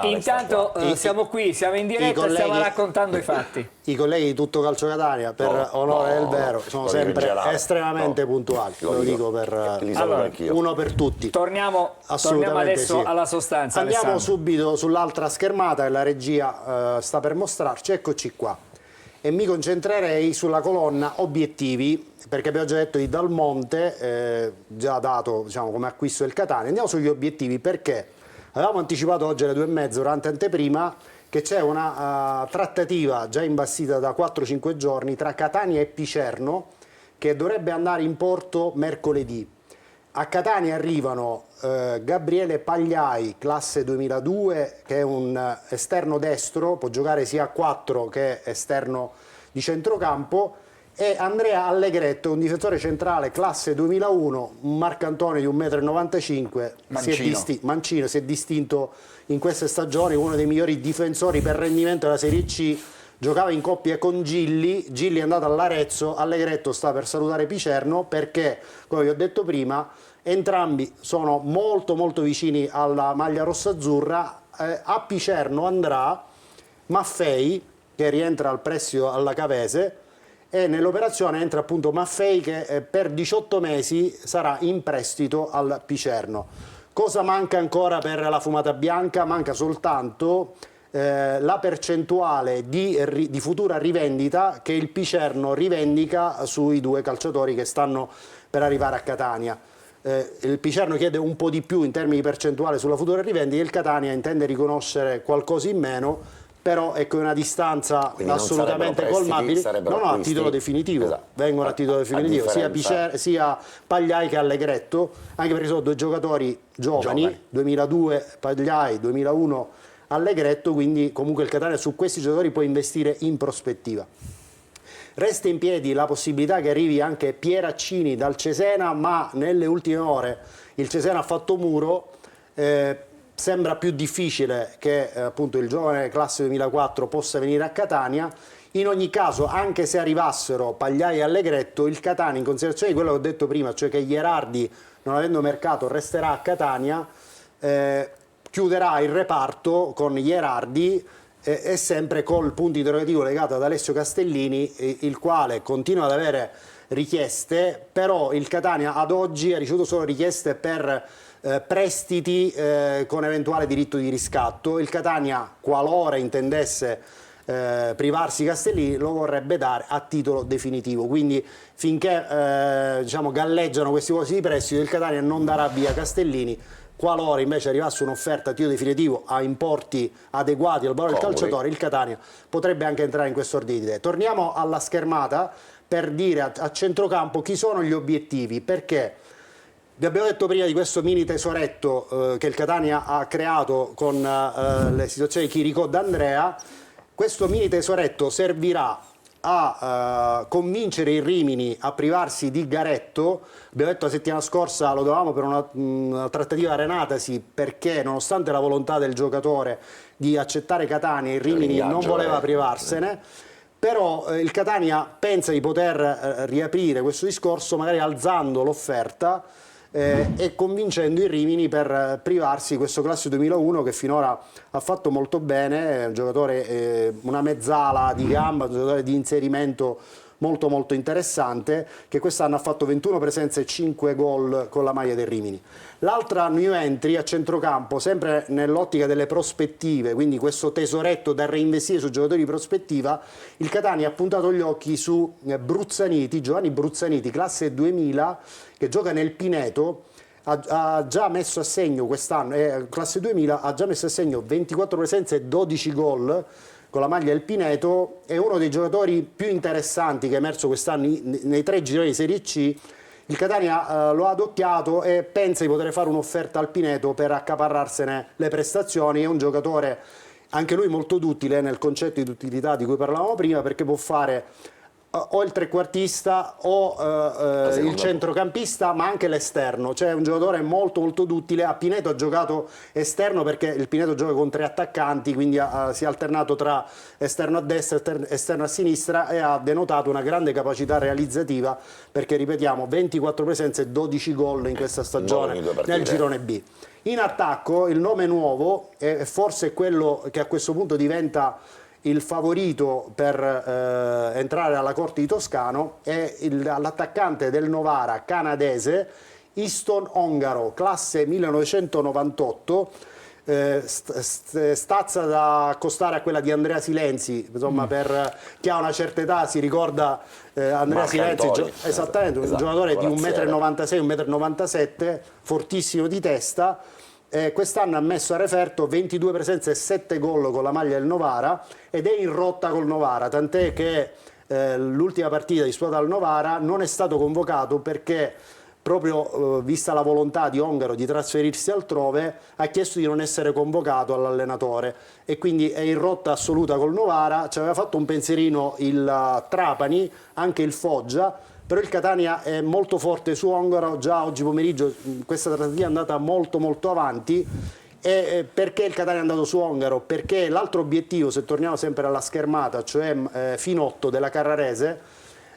Intanto siamo qui, siamo in diretta e stiamo raccontando i fatti. I colleghi di Tutto Calcio Catania, per onore del vero, sono sempre estremamente puntuali. Lo dico per uno per tutti. Torniamo adesso sì. alla sostanza. Andiamo Alessandro. subito sull'altra schermata che la regia sta per mostrarci. Eccoci qua. E mi concentrerei sulla colonna obiettivi, perché abbiamo già detto di Dal Monte, già dato come acquisto del Catania. Andiamo sugli obiettivi perché avevamo anticipato oggi alle 2:30 durante anteprima che c'è una trattativa già imbastita da 4-5 giorni tra Catania e Picerno che dovrebbe andare in porto mercoledì. A Catania arrivano Gabriele Pagliai, classe 2002, che è un esterno destro, può giocare sia a 4 che esterno di centrocampo, e Andrea Allegretto, un difensore centrale, classe 2001, un marcantone di 1,95 m, mancino, si è distinto in queste stagioni, uno dei migliori difensori per rendimento della Serie C. Giocava in coppia con Gilli è andato all'Arezzo, Allegretto sta per salutare Picerno perché, come vi ho detto prima, entrambi sono molto molto vicini alla maglia rossa-azzurra. A Picerno andrà Maffei, che rientra al prestito alla Cavese, e nell'operazione entra appunto Maffei che per 18 mesi sarà in prestito al Picerno. Cosa manca ancora per la fumata bianca? Manca soltanto la percentuale di futura rivendita che il Picerno rivendica sui due calciatori che stanno per arrivare a Catania. Il Picerno chiede un po' di più in termini di percentuale sulla futura rivendita, il Catania intende riconoscere qualcosa in meno, però ecco una distanza Quindi assolutamente colmabile. No, a titolo definitivo, esatto. Vengono a titolo definitivo sia Pagliai che Allegretto, anche perché sono due giocatori giovani. 2002 Pagliai, 2001 Allegretto, quindi comunque il Catania su questi giocatori può investire in prospettiva. Resta in piedi la possibilità che arrivi anche Pieraccini dal Cesena, ma nelle ultime ore il Cesena ha fatto muro, sembra più difficile che appunto il giovane classe 2004 possa venire a Catania. In ogni caso, anche se arrivassero Pagliai e Allegretto, il Catania, in considerazione di quello che ho detto prima, cioè che Gherardi, non avendo mercato, resterà a Catania, chiuderà il reparto con Gherardi e sempre col punto interrogativo legato ad Alessio Castellini, il quale continua ad avere richieste, però il Catania ad oggi ha ricevuto solo richieste per prestiti con eventuale diritto di riscatto. Il Catania, qualora intendesse privarsi Castellini, lo vorrebbe dare a titolo definitivo, quindi finché galleggiano questi costi di prestito il Catania non darà via Castellini. Qualora invece arrivasse un'offerta a titolo definitivo a importi adeguati al valore del calciatore, il Catania potrebbe anche entrare in questo ordine di idee. Torniamo alla schermata per dire a centrocampo chi sono gli obiettivi, perché vi abbiamo detto prima di questo mini tesoretto che il Catania ha creato con le situazioni di Chirico D'Andrea. Questo mini tesoretto servirà a convincere il Rimini a privarsi di Garetto. Abbiamo detto la settimana scorsa lo dovevamo per una trattativa arenatasi, perché nonostante la volontà del giocatore di accettare Catania, il Rimini non voleva privarsene. Però il Catania pensa di poter riaprire questo discorso magari alzando l'offerta e convincendo il Rimini per privarsi questo classe 2001 che finora ha fatto molto bene, è un giocatore, una mezzala di gamba, un giocatore di inserimento molto molto interessante, che quest'anno ha fatto 21 presenze e 5 gol con la maglia del Rimini. L'altra new entry a centrocampo, sempre nell'ottica delle prospettive, quindi questo tesoretto da reinvestire su giocatori di prospettiva, il Catania ha puntato gli occhi su Giovanni Bruzzaniti, classe 2000, che gioca nel Pineto. Ha già messo a segno quest'anno, classe 2000, ha già messo a segno 24 presenze e 12 gol con la maglia del Pineto. È uno dei giocatori più interessanti che è emerso quest'anno nei 3 gironi di Serie C. Il Catania lo ha adocchiato e pensa di poter fare un'offerta al Pineto per accaparrarsene le prestazioni. È un giocatore anche lui molto duttile nel concetto di utilità di cui parlavamo prima, perché può fare o il trequartista o il centrocampista, ma anche l'esterno. Cioè è un giocatore molto molto duttile. A Pineto ha giocato esterno perché il Pineto gioca con 3 attaccanti, quindi si è alternato tra esterno a destra e esterno a sinistra, e ha denotato una grande capacità realizzativa, perché ripetiamo 24 presenze e 12 gol in questa stagione nel girone B. In attacco il nome nuovo è forse quello che a questo punto diventa il favorito per entrare alla corte di Toscano, è l'attaccante del Novara canadese Easton Ongaro, classe 1998, stazza da accostare a quella di Andrea Silenzi, insomma, per chi ha una certa età si ricorda Andrea Silenzi, esattamente, un giocatore di 1,96 m, 1,97 m, fortissimo di testa. Quest'anno ha messo a referto 22 presenze e 7 gol con la maglia del Novara, ed è in rotta col Novara, tant'è che l'ultima partita disputata al Novara non è stato convocato perché, proprio vista la volontà di Ongaro di trasferirsi altrove, ha chiesto di non essere convocato all'allenatore, e quindi è in rotta assoluta col Novara. Ci aveva fatto un pensierino il Trapani, anche il Foggia, però il Catania è molto forte su Ongaro. Già oggi pomeriggio questa trattativa è andata molto molto avanti. E perché il Catania è andato su Ongaro? Perché l'altro obiettivo, se torniamo sempre alla schermata, cioè Finotto della Carrarese,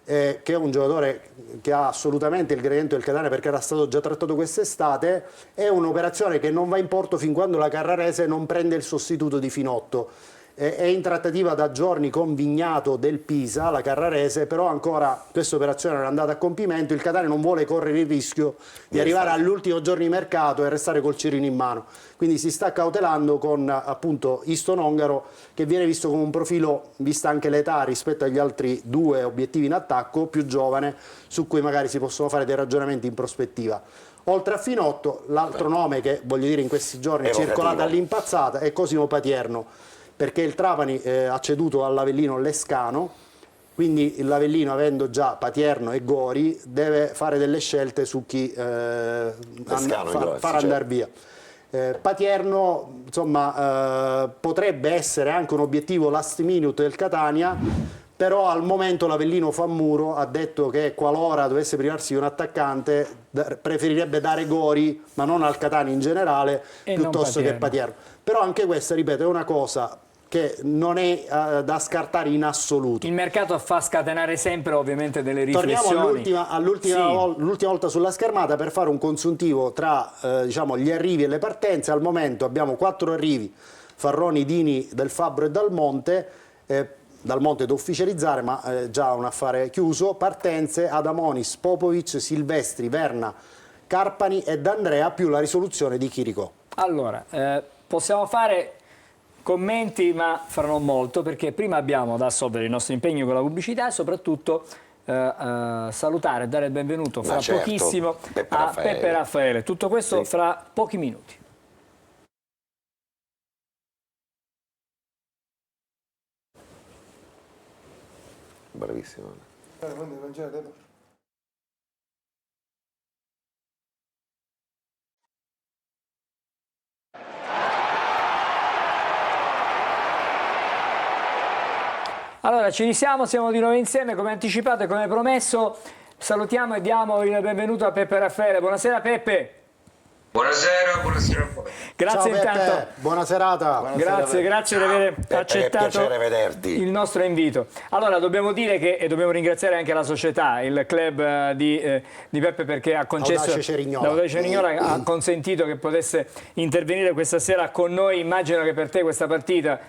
che è un giocatore che ha assolutamente il gradimento del Catania perché era stato già trattato quest'estate, è un'operazione che non va in porto fin quando la Carrarese non prende il sostituto di Finotto. È in trattativa da giorni con Vignato del Pisa, la Carrarese, però ancora questa operazione non è andata a compimento. Il Catania non vuole correre il rischio di arrivare all'ultimo giorno di mercato e restare col cerino in mano, quindi si sta cautelando con appunto Easton Ongaro, che viene visto come un profilo, vista anche l'età rispetto agli altri 2 obiettivi in attacco, più giovane, su cui magari si possono fare dei ragionamenti in prospettiva. Oltre a Finotto, l'altro nome che, voglio dire, in questi giorni è circolato all'impazzata è Cosimo Patierno, perché il Trapani ha ceduto all'Avellino Lescano, quindi l'Avellino, avendo già Patierno e Gori, deve fare delle scelte su chi far andare via. Patierno, insomma, potrebbe essere anche un obiettivo last minute del Catania, però al momento l'Avellino fa muro, ha detto che qualora dovesse privarsi di un attaccante preferirebbe dare Gori, ma non al Catania in generale, piuttosto che Patierno. Però anche questa, ripeto, è una cosa che non è da scartare in assoluto. Il mercato fa scatenare sempre ovviamente delle riflessioni. Torniamo all'ultima volta sulla schermata per fare un consuntivo tra diciamo, gli arrivi e le partenze. Al momento abbiamo 4 arrivi: Farroni, Dini, Del Fabbro e Dal Monte. Dal Monte da ufficializzare, ma già un affare chiuso. Partenze: Adamonis, Popovic, Silvestri, Verna, Carpani e D'Andrea, più la risoluzione di Chiricò. Allora, possiamo fare commenti, ma fra non molto, perché prima abbiamo da assolvere il nostro impegno con la pubblicità e soprattutto salutare e dare il benvenuto fra pochissimo a Peppe Raffaele. Tutto questo fra pochi minuti. Bravissimo. Allora, ci risiamo, siamo di nuovo insieme, come anticipato e come promesso. Salutiamo e diamo il benvenuto a Peppe Raffaele. Buonasera Peppe. Buonasera, buonasera a voi. Grazie. Ciao, intanto. Peppe. Buona serata. Grazie di aver accettato il nostro invito. Allora, dobbiamo dire che, e dobbiamo ringraziare anche la società, il club di Peppe, perché ha concesso, Audace Cerignola ha consentito che potesse intervenire questa sera con noi. Immagino che per te questa partita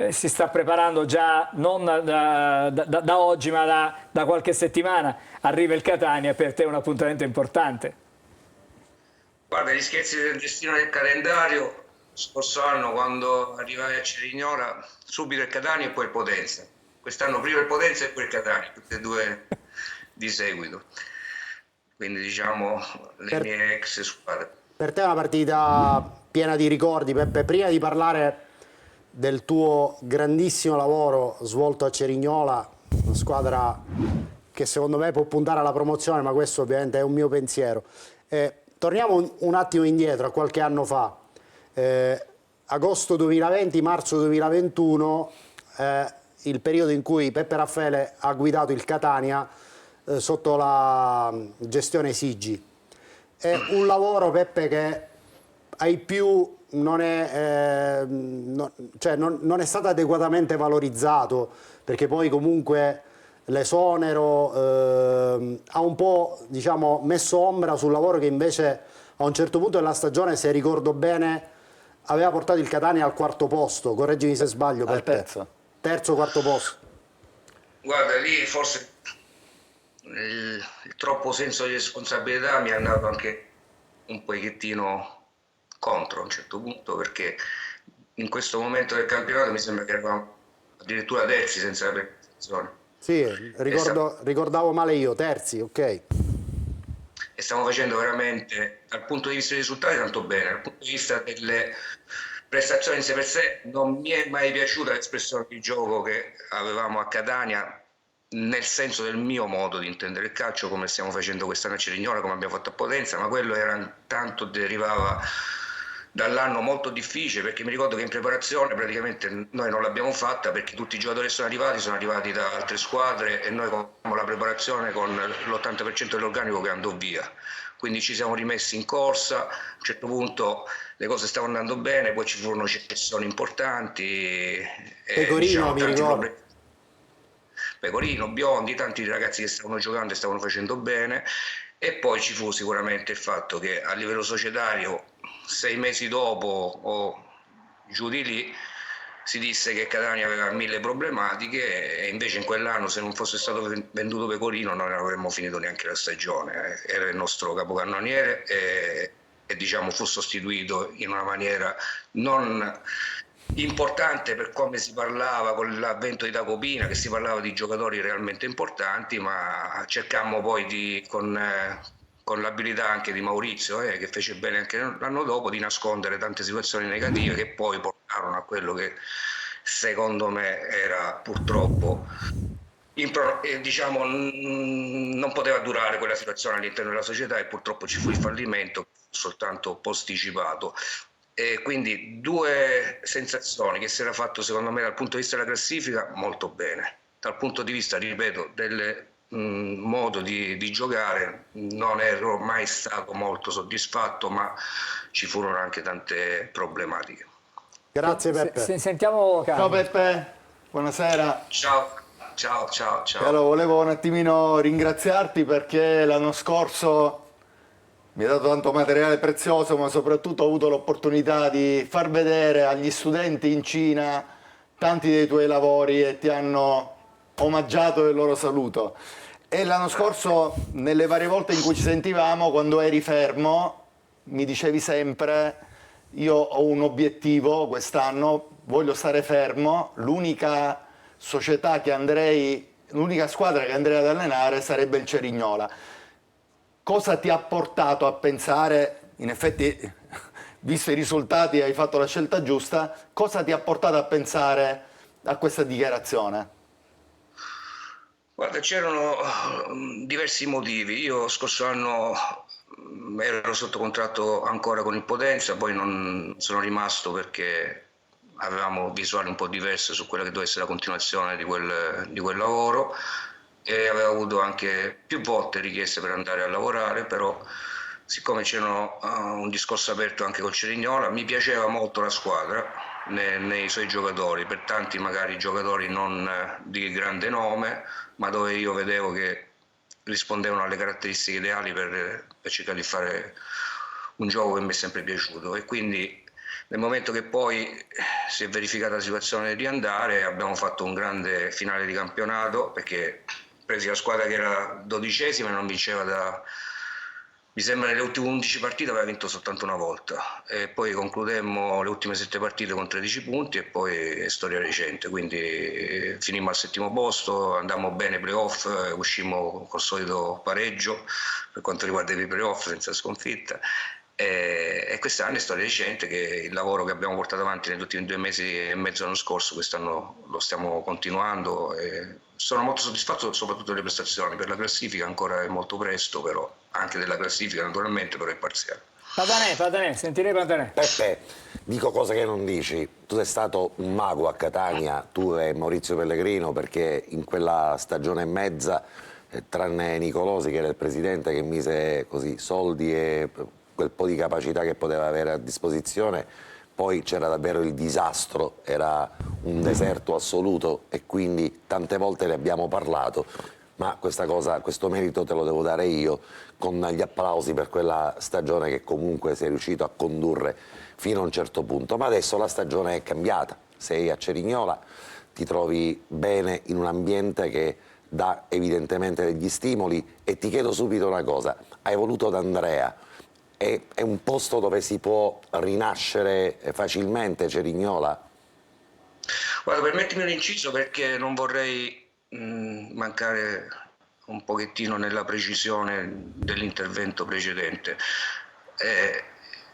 si sta preparando già non da oggi ma da qualche settimana, arriva il Catania, per te è un appuntamento importante. Guarda, gli scherzi del destino del calendario, scorso anno quando arrivai a Cerignola, subito il Catania e poi il Potenza. Quest'anno prima il Potenza e poi il Catania, tutte e due di seguito. Quindi diciamo le mie ex squadre. Per te è una partita piena di ricordi, Peppe. Prima di parlare del tuo grandissimo lavoro svolto a Cerignola, una squadra che secondo me può puntare alla promozione, ma questo ovviamente è un mio pensiero. Torniamo un attimo indietro, a qualche anno fa, agosto 2020, marzo 2021, il periodo in cui Peppe Raffaele ha guidato il Catania sotto la gestione Sigi. È un lavoro, Peppe, che ai più non è stato adeguatamente valorizzato, perché poi comunque l'esonero ha un po', diciamo, messo ombra sul lavoro che invece a un certo punto della stagione, se ricordo bene, aveva portato il Catania al 4° posto. Correggimi se sbaglio, Peppe. Terzo, 4° posto. Guarda, lì forse il troppo senso di responsabilità mi è andato anche un pochettino contro a un certo punto, perché in questo momento del campionato mi sembra che eravamo addirittura terzi senza la prestazione. Sì, ricordavo male io, terzi, ok. E stiamo facendo veramente, dal punto di vista dei risultati, tanto bene. Dal punto di vista delle prestazioni in sé per sé, non mi è mai piaciuta l'espressione di gioco che avevamo a Catania, nel senso del mio modo di intendere il calcio, come stiamo facendo quest'anno a Cerignola, come abbiamo fatto a Potenza, ma quello derivava dall'anno molto difficile, perché mi ricordo che in preparazione praticamente noi non l'abbiamo fatta, perché tutti i giocatori che sono arrivati da altre squadre, e noi con la preparazione con l'80% dell'organico che andò via. Quindi ci siamo rimessi in corsa, a un certo punto le cose stavano andando bene, poi ci furono cessioni importanti. Pecorino, mi ricordo. Pecorino, Biondi, tanti ragazzi che stavano giocando e stavano facendo bene, e poi ci fu sicuramente il fatto che a livello societario 6 mesi dopo o giù di lì si disse che Catania aveva 1000 problematiche, e invece in quell'anno, se non fosse stato venduto Pecorino, non avremmo finito neanche la stagione. Era il nostro capocannoniere e diciamo fu sostituito in una maniera non importante per come si parlava con l'avvento di Tacopina, che si parlava di giocatori realmente importanti, ma cercammo poi con l'abilità anche di Maurizio, che fece bene anche l'anno dopo, di nascondere tante situazioni negative che poi portarono a quello che secondo me era purtroppo diciamo non poteva durare quella situazione all'interno della società, e purtroppo ci fu il fallimento, soltanto posticipato. E quindi 2 sensazioni: che si era fatto secondo me dal punto di vista della classifica molto bene, dal punto di vista, ripeto, del modo di giocare non ero mai stato molto soddisfatto, ma ci furono anche tante problematiche. Grazie Peppe. Sentiamo Carlo. Ciao Peppe, buonasera. Ciao. Allora, volevo un attimino ringraziarti, perché l'anno scorso mi hai dato tanto materiale prezioso, ma soprattutto ho avuto l'opportunità di far vedere agli studenti in Cina tanti dei tuoi lavori, e ti hanno omaggiato il loro saluto. E l'anno scorso, nelle varie volte in cui ci sentivamo, quando eri fermo, mi dicevi sempre: io ho un obiettivo quest'anno, voglio stare fermo, l'unica squadra che andrei ad allenare sarebbe il Cerignola. Cosa ti ha portato a pensare, in effetti, visto i risultati hai fatto la scelta giusta, cosa ti ha portato a pensare a questa dichiarazione? Guarda, c'erano diversi motivi. Io scorso anno ero sotto contratto ancora con il Potenza, poi non sono rimasto perché avevamo visuali un po' diverse su quella che doveva essere la continuazione di quel lavoro, e avevo avuto anche più volte richieste per andare a lavorare, però siccome c'era un discorso aperto anche col Cerignola, mi piaceva molto la squadra nei suoi giocatori, per tanti magari giocatori non di grande nome, ma dove io vedevo che rispondevano alle caratteristiche ideali per cercare di fare un gioco che mi è sempre piaciuto, e quindi Nel momento che poi si è verificata la situazione di andare, abbiamo fatto un grande finale di campionato, perché presi la squadra che era 12ª e non vinceva da, mi sembra, nelle ultime 11 partite aveva vinto soltanto una volta, e poi concludemmo le ultime 7 partite con 13 punti e poi è storia recente, quindi finimmo al 7° posto, andammo bene ai playoff, uscimmo col solito pareggio per quanto riguarda i playoff, senza sconfitta. E quest'anno è storia recente, che il lavoro che abbiamo portato avanti negli ultimi 2 mesi e mezzo l'anno scorso, quest'anno lo stiamo continuando, e sono molto soddisfatto soprattutto delle prestazioni. Per la classifica ancora è molto presto, però anche della classifica naturalmente, però è parziale. Patanè, sentirei Patanè. Peppe, dico cose che non dici. Tu sei stato un mago a Catania, tu e Maurizio Pellegrino, perché in quella stagione e mezza, tranne Nicolosi che era il presidente che mise così soldi e quel po' di capacità che poteva avere a disposizione, poi c'era davvero il disastro, era un deserto assoluto e quindi tante volte ne abbiamo parlato, ma questa cosa, questo merito te lo devo dare io, con gli applausi per quella stagione che comunque sei riuscito a condurre fino a un certo punto. Ma adesso la stagione è cambiata, sei a Cerignola, ti trovi bene in un ambiente che dà evidentemente degli stimoli, e ti chiedo subito una cosa: hai voluto D'Andrea, è un posto dove si può rinascere facilmente, Cerignola? Guarda, permettimi un inciso, perché non vorrei mancare un pochettino nella precisione dell'intervento precedente.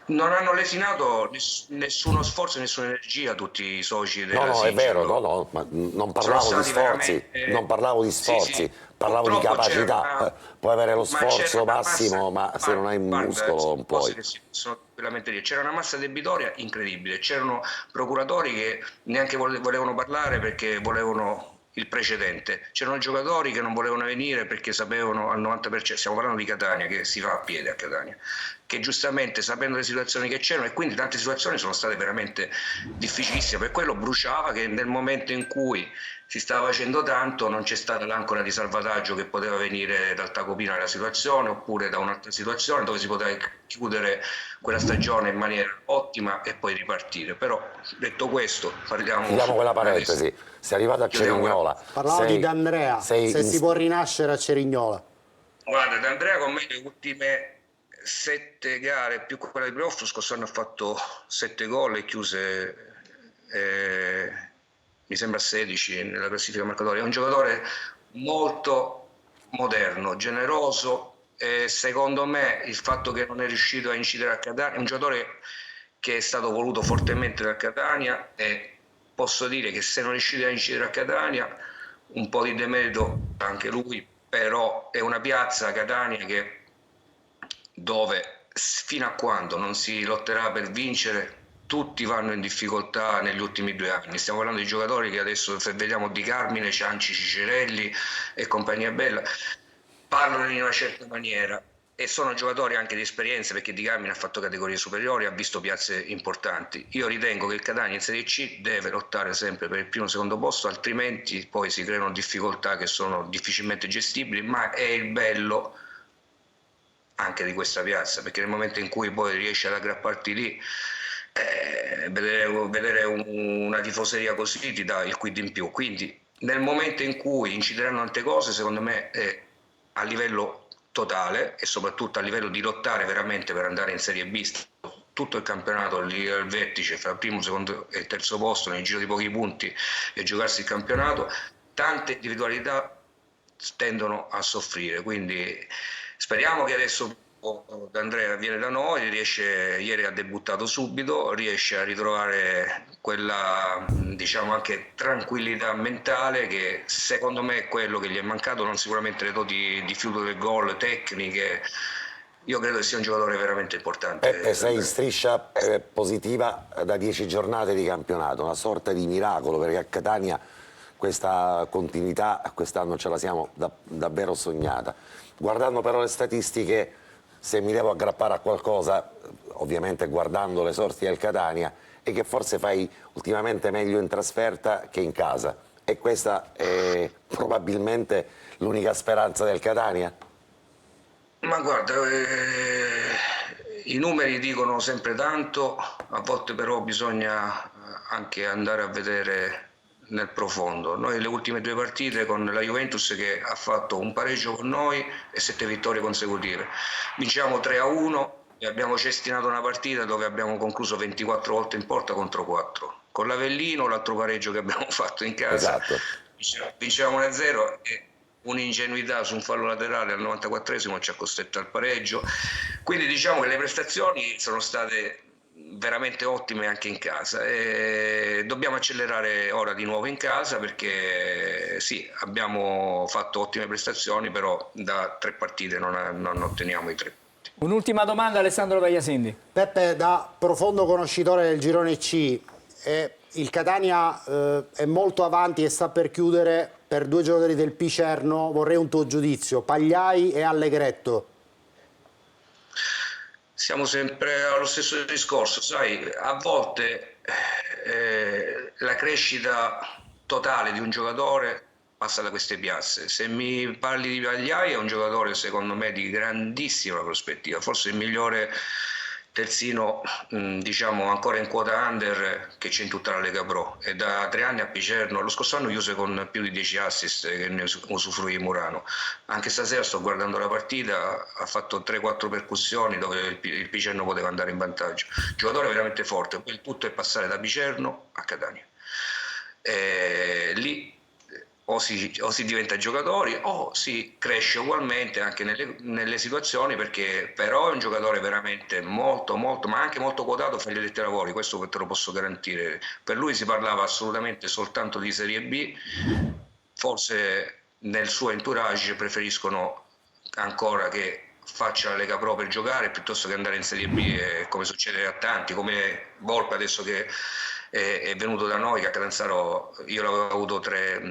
Non hanno lesinato nessuno sforzo, nessuna energia tutti i soci della No, è vero, ma non parlavo di sforzi, non parlavo di sforzi, sì. parlavo di Purtroppo capacità. Puoi avere lo sforzo c'era una massimo, massa, ma se non hai un muscolo non puoi. che si possono tranquillamente dire. C'era una massa debitoria incredibile, c'erano procuratori che neanche volevano parlare perché volevano il precedente, c'erano giocatori che non volevano venire perché sapevano al 90%, stiamo parlando di Catania, che si va a piedi a Catania, che giustamente, sapendo le situazioni che c'erano, e quindi tante situazioni sono state veramente difficilissime, per quello bruciava che nel momento in cui si stava facendo tanto non c'è stata l'ancora di salvataggio che poteva venire dal tacopino della situazione, oppure da un'altra situazione dove si poteva chiudere quella stagione in maniera ottima e poi ripartire. Però, detto questo, chiudiamo quella parentesi. adesso. Sei arrivato a Cerignola. Parlavo di D'Andrea, se si può rinascere a Cerignola. Guarda, D'Andrea con me le ultime 7 gare più quella di playoff, scorso anno ha fatto 7 gol e chiuse mi sembra 16 nella classifica marcatoria. È un giocatore molto moderno, generoso, e secondo me il fatto che non è riuscito a incidere a Catania, è un giocatore che è stato voluto fortemente da Catania, e posso dire che se non è riuscito a incidere a Catania un po' di demerito anche lui, però è una piazza, Catania, dove fino a quando non si lotterà per vincere tutti vanno in difficoltà negli ultimi 2 anni. Stiamo parlando di giocatori che adesso, se vediamo Di Carmine, Cianci, Cicerelli e compagnia bella, parlano in una certa maniera, e sono giocatori anche di esperienza, perché Di Carmine ha fatto categorie superiori, ha visto piazze importanti. Io ritengo che il Catania in Serie C deve lottare sempre per il primo o secondo posto, altrimenti poi si creano difficoltà che sono difficilmente gestibili, ma è il bello anche di questa piazza, perché nel momento in cui poi riesci ad aggrapparti lì, vedere una tifoseria così ti dà il quid in più. Quindi nel momento in cui incideranno tante cose, secondo me a livello totale e soprattutto a livello di lottare veramente per andare in Serie B, tutto il campionato lì al vertice fra primo, secondo e terzo posto nel giro di pochi punti, e giocarsi il campionato, tante individualità tendono a soffrire. Quindi speriamo che adesso D'Andrea viene da noi, ieri ha debuttato subito, riesce a ritrovare quella, diciamo, anche tranquillità mentale che secondo me è quello che gli è mancato, non sicuramente le doti di fiuto del gol, tecniche. Io credo che sia un giocatore veramente importante. E sei in striscia positiva da 10 giornate di campionato, una sorta di miracolo, perché a Catania questa continuità quest'anno ce la siamo davvero sognata. Guardando però le statistiche, se mi devo aggrappare a qualcosa, ovviamente guardando le sorti del Catania, è che forse fai ultimamente meglio in trasferta che in casa, e questa è probabilmente l'unica speranza del Catania? Ma guarda, I numeri dicono sempre tanto, a volte però bisogna anche andare a vedere nel profondo. Noi le ultime 2 partite con la Juventus che ha fatto un pareggio con noi e 7 vittorie consecutive. Vinciamo 3-1 e abbiamo cestinato una partita dove abbiamo concluso 24 volte in porta contro 4. Con l'Avellino, l'altro pareggio che abbiamo fatto in casa, vincevamo 1-0 e un'ingenuità su un fallo laterale al 94esimo ci ha costretto al pareggio. Quindi diciamo che le prestazioni sono state veramente ottime anche in casa e dobbiamo accelerare ora di nuovo in casa perché sì, abbiamo fatto ottime prestazioni, però da 3 partite non otteniamo i 3 punti. Un'ultima domanda, Alessandro Pagliasindi. Peppe, da profondo conoscitore del girone C, il Catania è molto avanti e sta per chiudere per 2 giocatori del Picerno. Vorrei un tuo giudizio, Pagliai e Allegretto. Siamo sempre allo stesso discorso, sai, a volte la crescita totale di un giocatore passa da queste piazze. Se mi parli di Pagliai, è un giocatore secondo me di grandissima prospettiva, forse il migliore terzino, diciamo ancora in quota under che c'è in tutta la Lega Pro, e da 3 anni a Picerno, lo scorso anno chiuse con più di 10 assist che ne usufruì Murano. Anche stasera sto guardando la partita, ha fatto 3-4 percussioni dove il Picerno poteva andare in vantaggio. Giocatore veramente forte, poi il tutto è passare da Picerno a Catania. Lì o si diventa giocatori o si cresce ugualmente anche nelle situazioni, perché però è un giocatore veramente molto, ma anche molto quotato fra gli addetti ai lavori, questo te lo posso garantire. Per lui si parlava assolutamente soltanto di Serie B, forse nel suo entourage preferiscono ancora che faccia la Lega Pro per giocare piuttosto che andare in Serie B, come succede a tanti, come Volpe adesso che è venuto da noi, che a Catanzaro io l'avevo avuto 3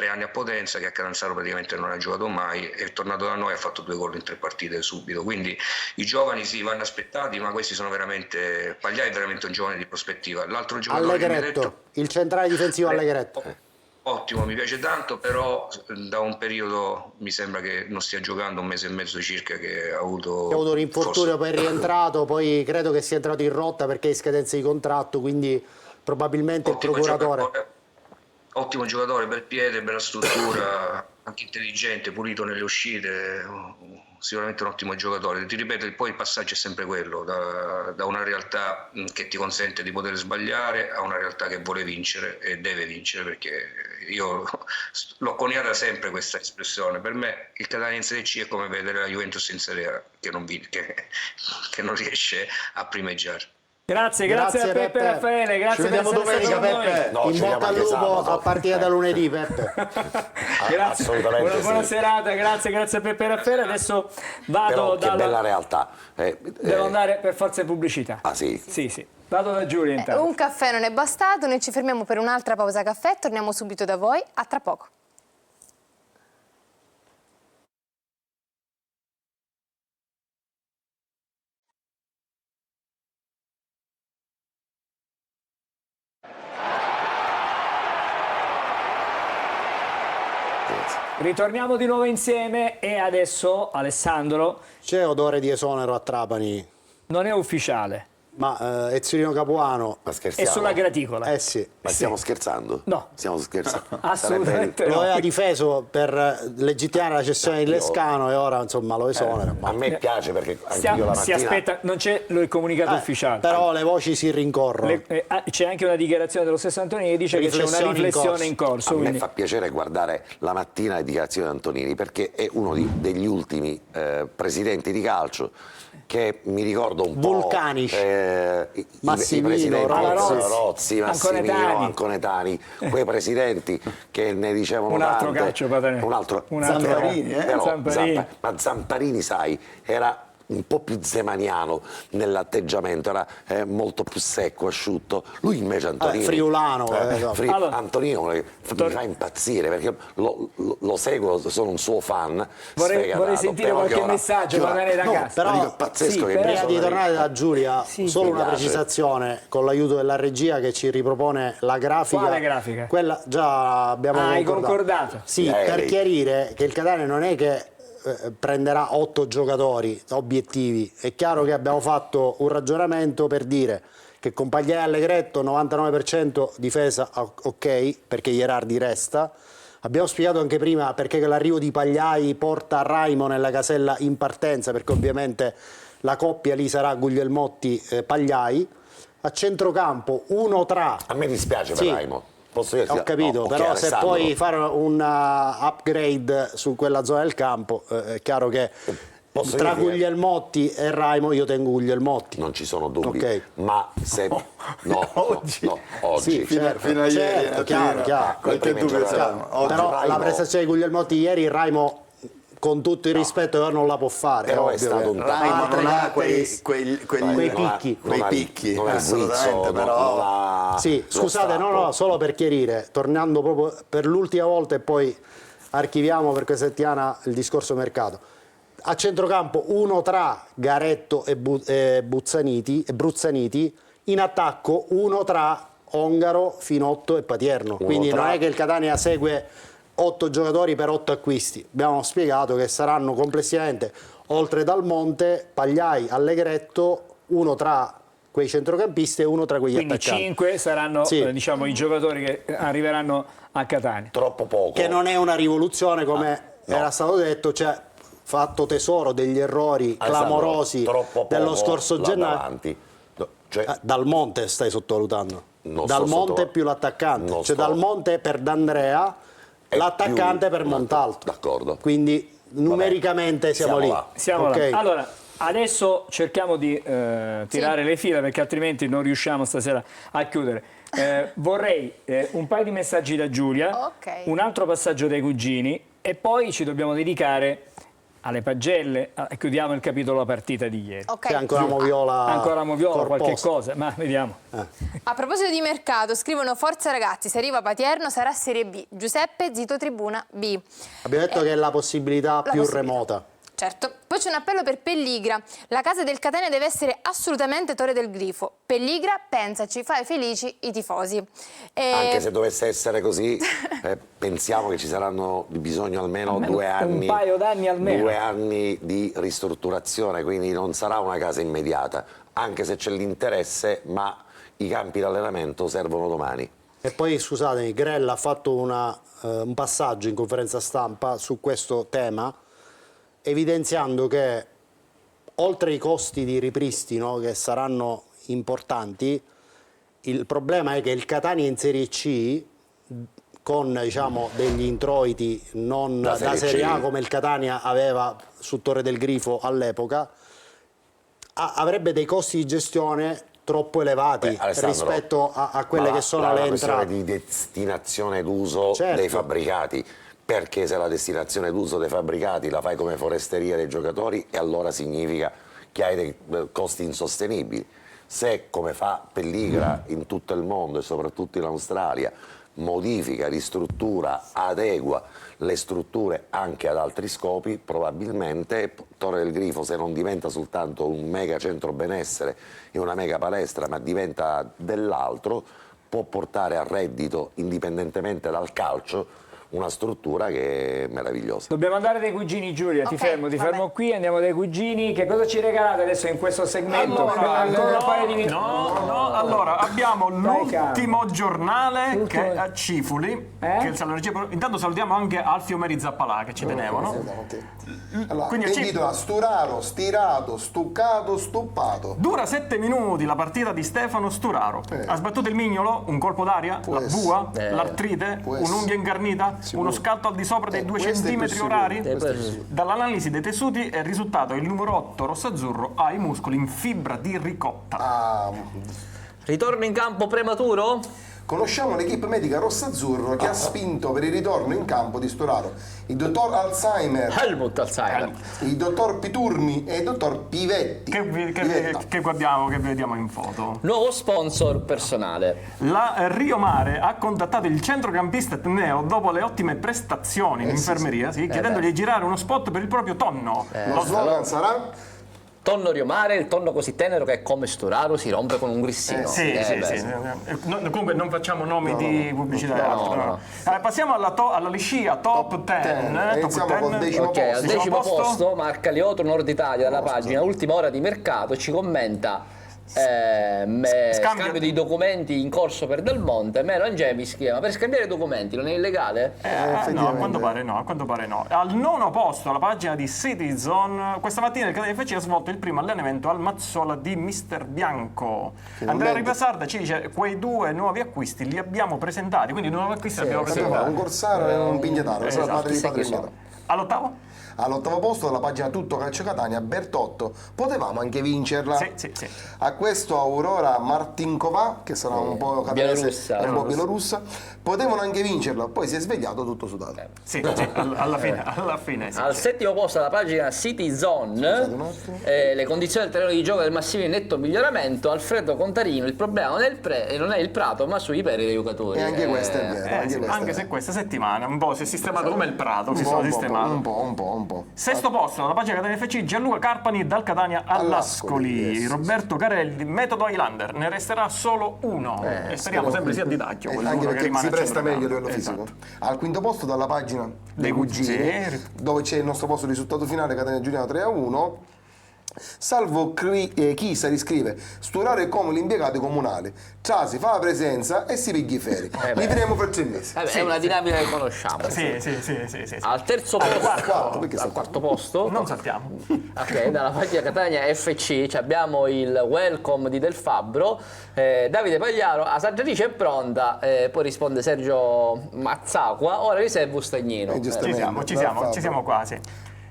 anni a Potenza, che a Catanzaro praticamente non ha giocato mai, è tornato da noi e ha fatto 2 gol in 3 partite subito. Quindi i giovani sì, vanno aspettati, ma questi sono veramente, Pagliai è veramente un giovane di prospettiva. L'altro giocatore che mi ha detto, il centrale difensivo Allegretto. Ottimo, mi piace tanto, però da un periodo mi sembra che non stia giocando, 1 mese e mezzo circa che ha avuto un infortunio, poi è rientrato, poi credo che sia entrato in rotta perché è in scadenza di contratto, quindi probabilmente ottimo il procuratore. Ottimo giocatore, bel piede, bella struttura, anche intelligente, pulito nelle uscite, sicuramente un ottimo giocatore. Ti ripeto, poi il passaggio è sempre quello, da una realtà che ti consente di poter sbagliare a una realtà che vuole vincere e deve vincere, perché io l'ho coniata sempre questa espressione. Per me il Catania in Serie C è come vedere la Juventus in Serie A che non riesce a primeggiare. Grazie a Peppe Raffaele, grazie ci vediamo per essere domenica, stato con Peppe. noi. In bocca al lupo sabato. a partire da lunedì, Peppe. Grazie. Assolutamente Buona sì. serata, grazie a Peppe Raffaele. Adesso vado Però che bella realtà. Devo andare per forza di pubblicità. Ah sì? Sì. Vado da Giulia intanto. Un caffè non è bastato, noi ci fermiamo per un'altra pausa caffè, torniamo subito da voi, a tra poco. Ritorniamo di nuovo insieme e adesso Alessandro, C'è odore di esonero a Trapani, non è ufficiale, ma Ezzurino Capuano Ma scherziamo? è sulla graticola. sì. Ma stiamo scherzando? No. Stiamo scherzando? Assolutamente Lo no. aveva difeso per legittimare la cessione di Lescano e ora insomma lo esonera. A me piace perché anche io la Si mattina... aspetta, non c'è il comunicato ufficiale. Però le voci si rincorrono. C'è anche una dichiarazione dello stesso Antonini che dice che c'è una riflessione in corso. A me quindi- fa piacere guardare la mattina le dichiarazioni di Antonini perché è uno degli ultimi presidenti di calcio che mi ricordo un Vulcanici. po' i Massimino, presidenti Rozzi, Massimino, Anconetani, quei presidenti che ne dicevano Un altro tante, calcio, padre. un altro Zamparini, però Zamparini. ma Zamparini, sai, era un po' più zemaniano nell'atteggiamento, era molto più secco, asciutto. Lui invece Antonino friulano, Allora, Antonino mi fa impazzire perché lo seguo, sono un suo fan. Vorrei sentire qualche messaggio magari da casa. Però è pazzesco che prima di tornare da Giulia, solo una piace. precisazione con l'aiuto della regia che ci ripropone la grafica. Quale grafica? Quella già abbiamo hai concordato? Sì, Lei. per chiarire che il Catania non è che prenderà 8 giocatori obiettivi. È chiaro che abbiamo fatto un ragionamento per dire che con Pagliai e Allegretto 99% difesa ok, perché Gherardi resta. Abbiamo spiegato anche prima perché l'arrivo di Pagliai porta Raimo nella casella in partenza, perché ovviamente la coppia lì sarà Guglielmotti-Pagliai. A centrocampo uno tra... A me dispiace per Raimo. Posso dirti? Ho capito, no, però se Alessandro. puoi fare un upgrade su quella zona del campo, è chiaro che tra Guglielmotti e Raimo io tengo Guglielmotti. Non ci sono dubbi, Ok. ma se... Oggi. oggi. Sì, certo, fino a ieri, certo, chiaro. qualche dubbio c'era. Oggi Però Raimo- la prestazione di Guglielmotti ieri, Raimo, con tutto il rispetto, non la può fare. Però è ovvio stato che- un Raimo altre non ha caratteristiche. quei picchi. quei picchi, non è assolutamente, Guizzo, però... non ha Sì, lo scusate, stacco. no, solo per chiarire, tornando proprio per l'ultima volta e poi archiviamo per questa settimana il discorso mercato. A centrocampo uno tra Garetto e Bruzzaniti, in attacco uno tra Ongaro, Finotto e Patierno. Quindi non è che il Catania segue 8 giocatori per 8 acquisti. Abbiamo spiegato che saranno complessivamente, oltre Dal Monte, Pagliai, Allegretto, uno tra quei centrocampisti e uno tra quegli Quindi attaccanti. 5 saranno Sì. diciamo, i giocatori che arriveranno a Catania. Troppo poco. Che non è una rivoluzione come era stato detto, cioè fatto tesoro degli errori Alessandro, clamorosi troppo dello poco scorso là gennaio. davanti. No, cioè, Dal Monte stai sottovalutando. Non Dal sto Monte sottovalutando. più l'attaccante. Non Cioè sto- Dal Monte per D'Andrea, è l'attaccante più- per Montalto. D'accordo. Quindi numericamente siamo lì. là. Siamo Ok. là. Allora, adesso cerchiamo di tirare le fila perché altrimenti non riusciamo stasera a chiudere. Vorrei un paio di messaggi da Giulia, Ok. un altro passaggio dai cugini e poi ci dobbiamo dedicare alle pagelle e chiudiamo il capitolo partita di ieri. Ok. C'è ancora Moviola. Ancora Moviola, qualche corposa. cosa, ma vediamo. A proposito di mercato, scrivono: forza ragazzi, se arriva Patierno sarà Serie B. Giuseppe, Zito Tribuna B. Abbiamo detto che è la possibilità più possibilità. remota. Certo. Poi c'è un appello per Pelligra. La casa del Catania deve essere assolutamente Torre del Grifo. Pelligra, pensaci, fai felici i tifosi. Anche se dovesse essere così, pensiamo che ci saranno bisogno almeno 2 anni. Un paio d'anni almeno. 2 anni di ristrutturazione, quindi non sarà una casa immediata, anche se c'è l'interesse, ma i campi di allenamento servono domani. E poi scusatemi, Grella ha fatto un passaggio in conferenza stampa su questo tema, evidenziando che oltre ai costi di ripristino che saranno importanti, il problema è che il Catania in Serie C, con diciamo, degli introiti non Da da Serie Serie A C. come il Catania aveva su Torre del Grifo all'epoca, avrebbe dei costi di gestione troppo elevati Alessandro, rispetto a quelle ma che sono la le questione entrate. di destinazione d'uso Certo. dei fabbricati, perché se la destinazione d'uso dei fabbricati la fai come foresteria dei giocatori, e allora significa che hai dei costi insostenibili. Se, come fa Pelligra in tutto il mondo e soprattutto in Australia, modifica, ristruttura, adegua le strutture anche ad altri scopi, probabilmente Torre del Grifo, se non diventa soltanto un mega centro benessere e una mega palestra, ma diventa dell'altro, può portare a reddito, indipendentemente dal calcio, una struttura che è meravigliosa. Dobbiamo andare dai cugini, Giulia, ti Ok, fermo vabbè. qui, andiamo dai cugini. Che cosa ci regalate adesso in questo segmento? Ancora un paio di minuti. Allora, abbiamo Dai, l'ultimo giornale L'ultimo- che è a Cifuli. Che il Salone Cifuli. Intanto salutiamo anche Alfio Meri Zappalà che ci tenevano. Allora, Quindi che intitola Sturaro, stirato, stuccato, stuppato. Dura 7 minuti la partita di Stefano Sturaro. Ha sbattuto il mignolo, un colpo d'aria, la bua, l'artrite, un'unghia incarnita, uno scatto al di sopra dei 2 questo è più centimetri sicuro. orari. Questo è più sicuro. Dall'analisi dei tessuti è risultato il numero 8 rossazzurro ha i muscoli in fibra di ricotta. Ritorno in campo prematuro? Conosciamo l'equipe medica rossazzurro che ha spinto per il ritorno in campo di Sturaro. Il dottor Alzheimer, Helmut Alzheimer. il dottor Piturmi e il dottor Pivetti. Pivetta. Che guardiamo, che vediamo in foto. Nuovo sponsor personale. La Rio Mare ha contattato il centrocampista Tneo dopo le ottime prestazioni in infermeria, chiedendogli di girare uno spot per il proprio tonno. Lo slogan sarà tonno riomare, il tonno così tenero che è come sturaro si rompe con un grissino. Sì. Comunque non facciamo nomi di pubblicità. No. Passiamo alla liscia top 10. Iniziamo col decimo Ok, al decimo posto Marca Liotro Nord Italia, dalla pagina Ultima Ora di Mercato, ci commenta scambio di documenti in corso per Del Monte. Melo Angemi scrive: ma per scambiare documenti non è illegale? No, a quanto pare no. Al nono posto, alla pagina di Citizen, questa mattina il canale FC ha svolto il primo allenamento al Mazzola di Mister Bianco. Andrea Ripasarda ci dice: quei 2 nuovi acquisti li abbiamo presentati, quindi i nuovi acquisti li abbiamo presentati. Un corsaro e un pignataro, Esatto. la madre di Padre Sciolo. All'ottavo? All'ottavo posto della pagina Tutto Calcio Catania, Bertotto, potevamo anche vincerla. Sì. A questo Aurora Martinkova, che sarà un po' catanese e un po' bielorussa, potevano anche vincerla, poi si è svegliato tutto sudato. Sì, alla fine. Sì, Al settimo posto alla pagina City Zone, le condizioni del terreno di gioco del Massimo in netto miglioramento. Alfredo Contarino: il problema non è il Prato, ma sui peri dei giocatori. E anche questo è vero. Anche se questa settimana un po' si è sistemato come il Prato, si sono sistemato. Un po'. Sesto posto, alla pagina Catania FC, Gianluca Carpani dal Catania all'Ascoli. Yes. Roberto Carelli, metodo Highlander, ne resterà solo uno. E speriamo sempre sia di Tacchio. Anche perché si presta meglio a livello Esatto. fisico. Al quinto posto dalla pagina dei cugini, Sì. dove c'è il nostro posto risultato finale, Catania Giuliano 3-1. Salvo Chisari scrive: sturare come l'impiegato comunale, Trasi fa la presenza e si pigli i feri. Li vedremo per 3 mesi. È una dinamica che conosciamo. Sì. Al terzo posto, al quarto posto, Non saltiamo. ok, dalla pagina Catania FC abbiamo il welcome di Del Fabbro. Davide Pagliaro: la saggiatrice è pronta, poi risponde Sergio Mazzacqua: ora riservo Stagnino. Ci siamo quasi.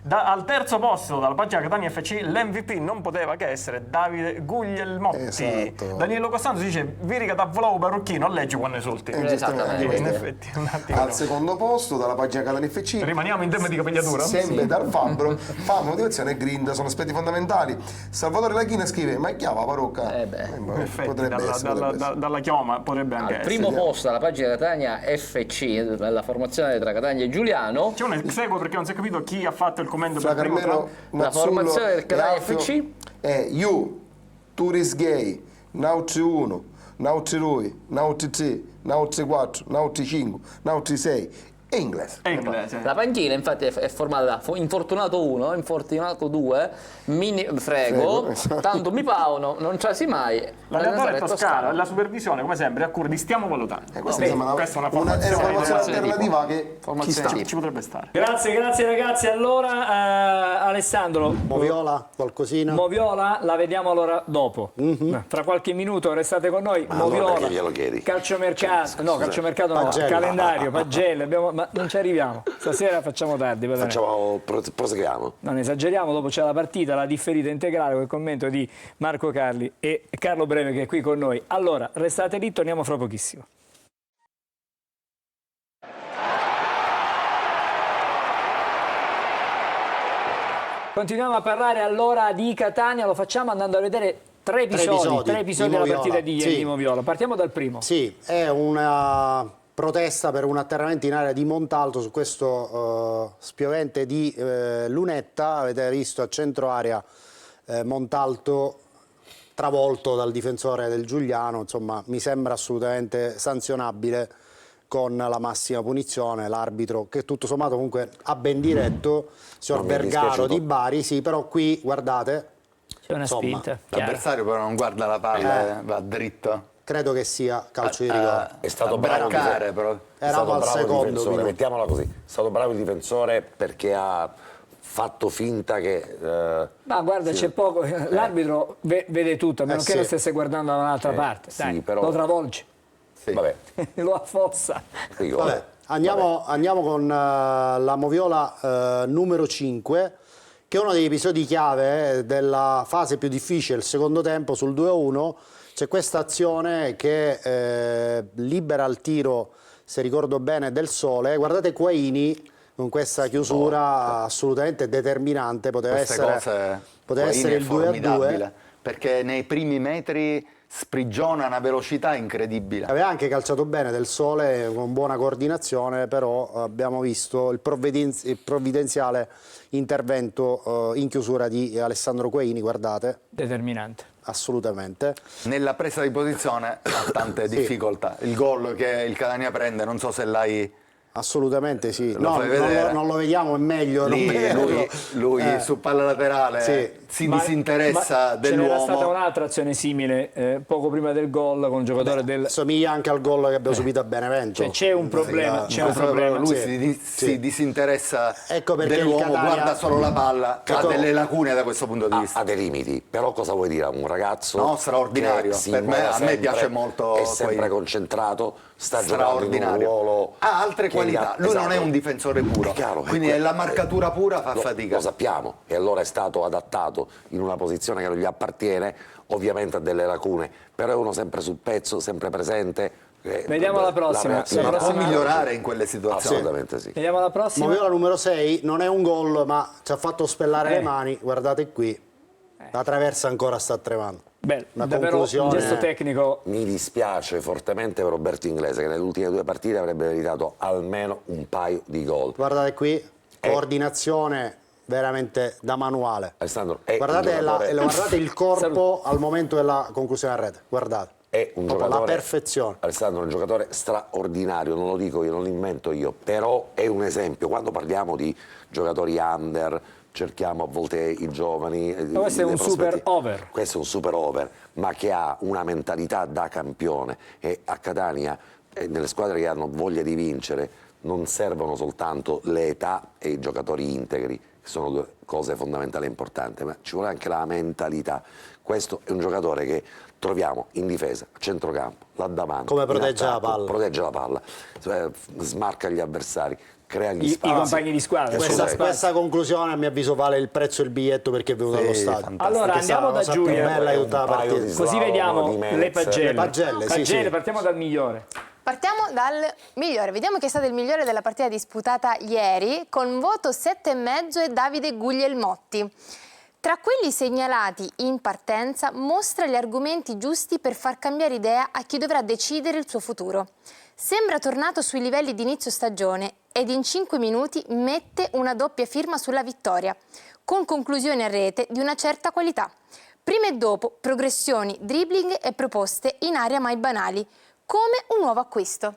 Al terzo posto, dalla pagina Catania FC, l'MVP non poteva che essere Davide Guglielmotti. Esatto. Danilo Costanzo dice: Virica da volavo parrucchino, a leggi quando esulti. Esattamente. In effetti, un attimo. Al secondo posto, dalla pagina Catania FC, Rimaniamo in tema di capigliatura? sempre dal Fabbro, fama, motivazione e grinda sono aspetti fondamentali. Salvatore Lachina scrive: ma è chiava la parrocca? In effetti, Potrebbe essere. dalla chioma potrebbe anche Al essere. primo posto, dalla pagina Catania FC, la formazione tra Catania e Giuliano. C'è un segue perché non si è capito chi ha fatto il commento Fra per primo. Carmelo, La Mazzullo formazione del e Catania Alfio FC è You, Turis Gay, Nauti 1, Nauti 2, Nauti 3, Nauti 4, Nauti 5, Nauti 6 e inglese. È inglese. La panchina infatti è formata da infortunato 1, infortunato 2, mini frego, esatto. tanto mi paono, non trasi mai. L'allenatore è Toscano, la supervisione come sempre è a cura di Stiamo Valutando. Questa è una formazione alternativa che ci sta. ci potrebbe stare. Grazie ragazzi. Allora, Alessandro, Moviola, qualcosina? Moviola la vediamo allora dopo. Fra qualche minuto restate con noi. Moviola, perché glielo chiedi? calciomercato, no, Pagelle. calendario, pagelle, ma non ci arriviamo. Stasera facciamo tardi. va bene. Proseguiamo. Non esageriamo, dopo c'è la partita, la differita integrale con il commento di Marco Carli e Carlo Breme che è qui con noi. Allora, restate lì, torniamo fra pochissimo. Continuiamo a parlare allora di Catania, lo facciamo andando a vedere tre episodi di della Moviola. partita di ieri Sì. di Moviola. Partiamo dal primo. Sì, è una protesta per un atterramento in area di Montalto su questo spiovente di Lunetta. Avete visto a centro area Montalto travolto dal difensore del Giuliano, insomma mi sembra assolutamente sanzionabile con la massima punizione. L'arbitro, che tutto sommato comunque ha ben diretto, signor Vergaro di Bari, sì, però qui guardate, C'è una insomma, spinta. chiaro. L'avversario però non guarda la palla, va dritto. credo che sia calcio di rigore. È stato bravo però. Eravamo al secondo difensore, minuto. mettiamola così. È stato bravo il difensore perché ha fatto finta che Ma guarda, c'è poco. L'arbitro vede tutto, a meno che sì. lo stesse guardando da un'altra parte. sì, Dai, però- lo travolge, vabbè, lo affossa. rigore. Vabbè, andiamo con la Moviola numero 5, che è uno degli episodi chiave della fase più difficile, il secondo tempo sul 2-1. C'è questa azione che libera il tiro, se ricordo bene, del Sole. Guardate Quaini con questa chiusura assolutamente determinante, poteva essere il 2-2. perché nei primi metri sprigiona una velocità incredibile. Aveva anche calciato bene Del Sole con buona coordinazione, però abbiamo visto il provvidenziale intervento in chiusura di Alessandro Quaini, guardate. Determinante. Assolutamente. Nella presa di posizione ha tante difficoltà. Il gol che il Catania prende, non so se l'hai... Assolutamente sì. Lo fai vedere? Non lo vediamo, è meglio non Lì, vederlo. lui su palla laterale si disinteressa dell'uomo. C'era stata un'altra azione simile poco prima del gol con un giocatore del... Somiglia anche al gol che abbiamo subito a Benevento. Cioè, c'è un problema, Lui si disinteressa dell'uomo, guarda solo la palla, ha delle lacune da questo punto di vista. Ha dei limiti, però cosa vuoi dire a un ragazzo? No, straordinario. A me piace molto. È sempre concentrato, sta giocando in un ruolo. Ha altre qualità. Lui non è un difensore puro. Quindi la marcatura pura fa fatica. Lo sappiamo, e allora è stato adattato in una posizione che non gli appartiene, ovviamente ha delle lacune, però è uno sempre sul pezzo, sempre presente. Vediamo la prossima. Ma può migliorare in quelle situazioni. Assolutamente sì. Vediamo la prossima. Moviola numero 6, non è un gol, ma ci ha fatto spellare le mani. Guardate qui, la traversa ancora sta tremando. Beh, una davvero conclusione. un gesto tecnico. Mi dispiace fortemente per Roberto Inglese, che nelle ultime 2 partite avrebbe meritato almeno un paio di gol. Guardate qui, coordinazione veramente da manuale. Alessandro, è guardate, guardate il corpo Salute. al momento della conclusione a rete, guardate. È un giocatore, la perfezione. Alessandro è un giocatore straordinario, non lo dico io, non lo invento io, però è un esempio. Quando parliamo di giocatori under, cerchiamo a volte i giovani. Ma questo è un super over. Questo è un super over, ma che ha una mentalità da campione. E a Catania, nelle squadre che hanno voglia di vincere, non servono soltanto le età e i giocatori integri, che sono 2 cose fondamentali e importanti, ma ci vuole anche la mentalità. Questo è un giocatore che troviamo in difesa, a centrocampo, là davanti. Come protegge la palla. Protegge la palla, smarca gli avversari, crea gli spazi. I compagni di squadra. Questa conclusione a mio avviso vale il prezzo del biglietto perché è venuto allo stadio. Allora andiamo da Giulia. Bella aiutata la partita. Così vediamo le pagelle. Le pagelle, sì. Partiamo dal migliore. Partiamo dal migliore, vediamo chi è stato il migliore della partita disputata ieri, con voto 7,5 è Davide Guglielmotti. Tra quelli segnalati in partenza mostra gli argomenti giusti per far cambiare idea a chi dovrà decidere il suo futuro. Sembra tornato sui livelli di inizio stagione ed in 5 minuti mette una doppia firma sulla vittoria, con conclusioni a rete di una certa qualità. Prima e dopo, progressioni, dribbling e proposte in area mai banali, come un nuovo acquisto.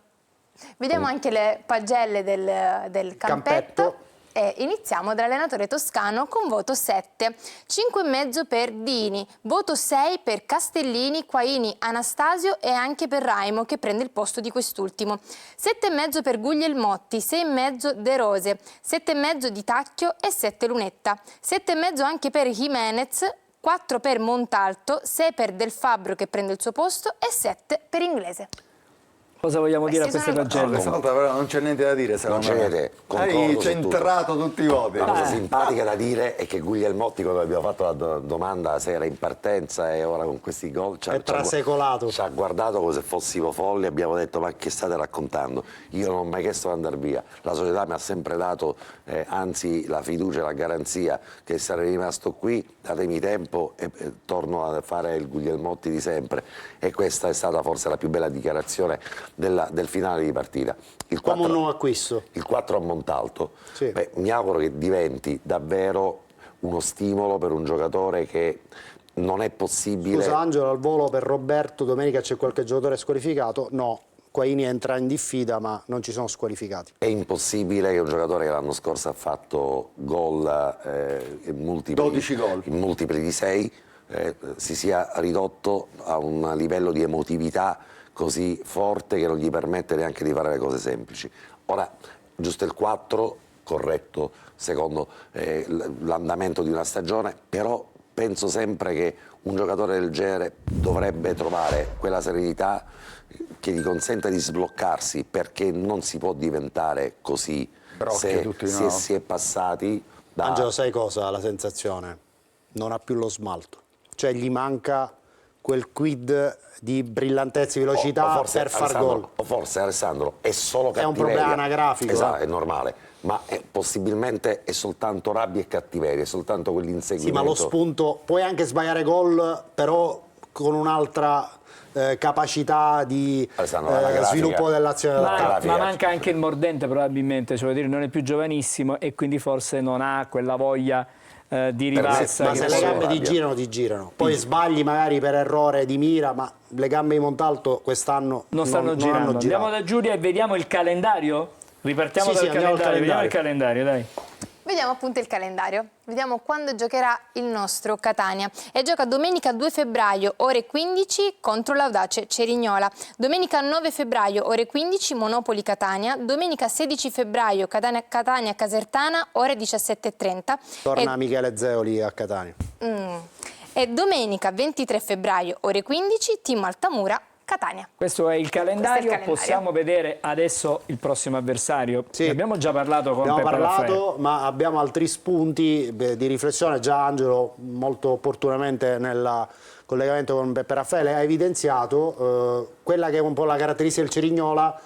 Vediamo anche le pagelle del campetto. E iniziamo dall'allenatore toscano con voto 7, 5,5 per Dini, voto 6 per Castellini, Quaini, Anastasio e anche per Raimo che prende il posto di quest'ultimo, 7,5 per Guglielmotti, 6,5 De Rose, 7,5 di Tacchio e 7 Lunetta, 7,5 anche per Jimenez, 4 per Montalto, 6 per Del Fabbro che prende il suo posto e 7 per Inglese. Cosa vogliamo dire a queste pagelle? Questa volta però non c'è niente da dire, secondo Non c'è me. niente, Hai centrato tutti i voti. La cosa simpatica da dire è che Guglielmotti, quando abbiamo fatto la domanda se era in partenza e ora con questi gol, È trasecolato. ci ha guardato come se fossimo folli, abbiamo detto ma che state raccontando? Io non ho mai chiesto di andare via, la società mi ha sempre dato anzi la fiducia e la garanzia che sarei rimasto qui, datemi tempo e torno a fare il Guglielmotti di sempre, e questa è stata forse la più bella dichiarazione del finale di partita. Come un nuovo acquisto. Il 4 a Montalto, Sì. mi auguro che diventi davvero uno stimolo per un giocatore che non è possibile. Scusa Angelo, al volo per Roberto, domenica c'è qualche giocatore squalificato? No, Quaini entra in diffida ma non ci sono squalificati. È impossibile che un giocatore che l'anno scorso ha fatto gol multipli, 12 gol. in multipli di 6 si sia ridotto a un livello di emotività così forte che non gli permette neanche di fare le cose semplici. Ora, giusto il 4, corretto secondo l'andamento di una stagione, però penso sempre che un giocatore del genere dovrebbe trovare quella serenità che gli consenta di sbloccarsi, perché non si può diventare così si è passati da... Angelo, sai cosa? La sensazione? Non ha più lo smalto, cioè gli manca quel quid di brillantezza e velocità per far gol. O forse Alessandro è solo cattiveria. È un problema anagrafico. Esatto, è normale, ma possibilmente è soltanto rabbia e cattiveria, è soltanto quell'inseguimento. Sì, ma lo spunto, puoi anche sbagliare gol, però con un'altra capacità di sviluppo dell'azione d'attacco. Ma manca anche il mordente probabilmente, cioè dire, non è più giovanissimo e quindi forse non ha quella voglia di rivalsa. Ma se le gambe ti girano. Poi sbagli magari per errore di mira, ma le gambe di Montalto quest'anno non stanno girando. Andiamo da Giulia e vediamo il calendario? Ripartiamo dal calendario, vediamo il calendario, dai. Vediamo appunto il calendario, vediamo quando giocherà il nostro Catania. E gioca domenica 2 febbraio, ore 15, contro l'Audace Cerignola. Domenica 9 febbraio, ore 15, Monopoli Catania. Domenica 16 febbraio, Catania Casertana, ore 17:30. Torna Michele Zeoli a Catania. E domenica 23 febbraio, ore 15, Team Altamura, Catania. Questo è il calendario. Possiamo vedere adesso il prossimo avversario. Sì. Abbiamo già parlato con Abbiamo Peppe Raffaele. ma abbiamo altri spunti di riflessione. Già Angelo molto opportunamente nel collegamento con Peppe Raffaele ha evidenziato quella che è un po' la caratteristica del Cerignola,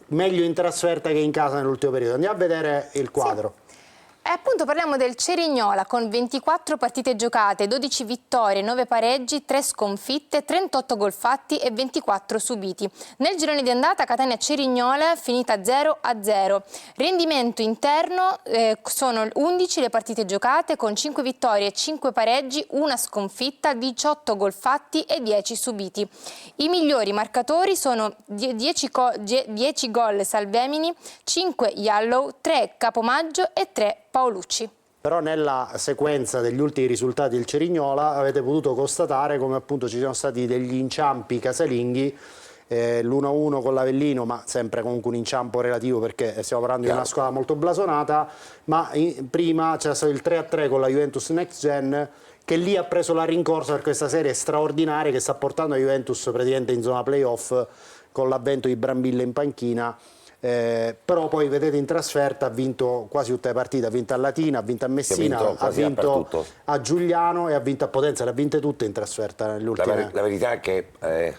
meglio in trasferta che in casa nell'ultimo periodo. Andiamo a vedere il quadro. Sì. E appunto parliamo del Cerignola con 24 partite giocate, 12 vittorie, 9 pareggi, 3 sconfitte, 38 gol fatti e 24 subiti. Nel girone di andata Catania-Cerignola finita 0-0. Rendimento interno sono 11 le partite giocate con 5 vittorie, 5 pareggi, 1 sconfitta, 18 gol fatti e 10 subiti. I migliori marcatori sono 10 gol Salvemini, 5 Yallow, 3 Capomaggio e 3 Paolucci. Però nella sequenza degli ultimi risultati del Cerignola avete potuto constatare come appunto ci siano stati degli inciampi casalinghi, l'1-1 con l'Avellino, ma sempre comunque un inciampo relativo perché stiamo parlando di una squadra molto blasonata, ma prima c'era stato il 3-3 con la Juventus Next Gen, che lì ha preso la rincorsa per questa serie straordinaria che sta portando la Juventus praticamente in zona playoff con l'avvento di Brambilla in panchina. Però poi vedete in trasferta ha vinto quasi tutte le partite, ha vinto a Latina, ha vinto a Messina, ha vinto a Giuliano e ha vinto a Potenza, le ha vinte tutte in trasferta nell'ultima. La verità è che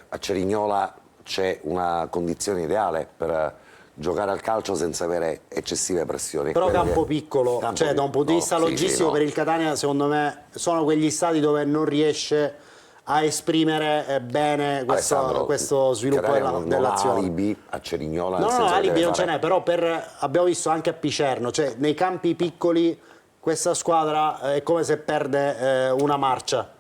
a Cerignola c'è una condizione ideale per giocare al calcio senza avere eccessive pressioni. Però campo piccolo, cioè da un punto di vista logistico per il Catania secondo me sono quegli stati dove non riesce a esprimere bene questo sviluppo dell'azione. Alibi a Cerignola. No, alibi non ce n'è, però abbiamo visto anche a Picerno, cioè nei campi piccoli questa squadra è come se perde una marcia.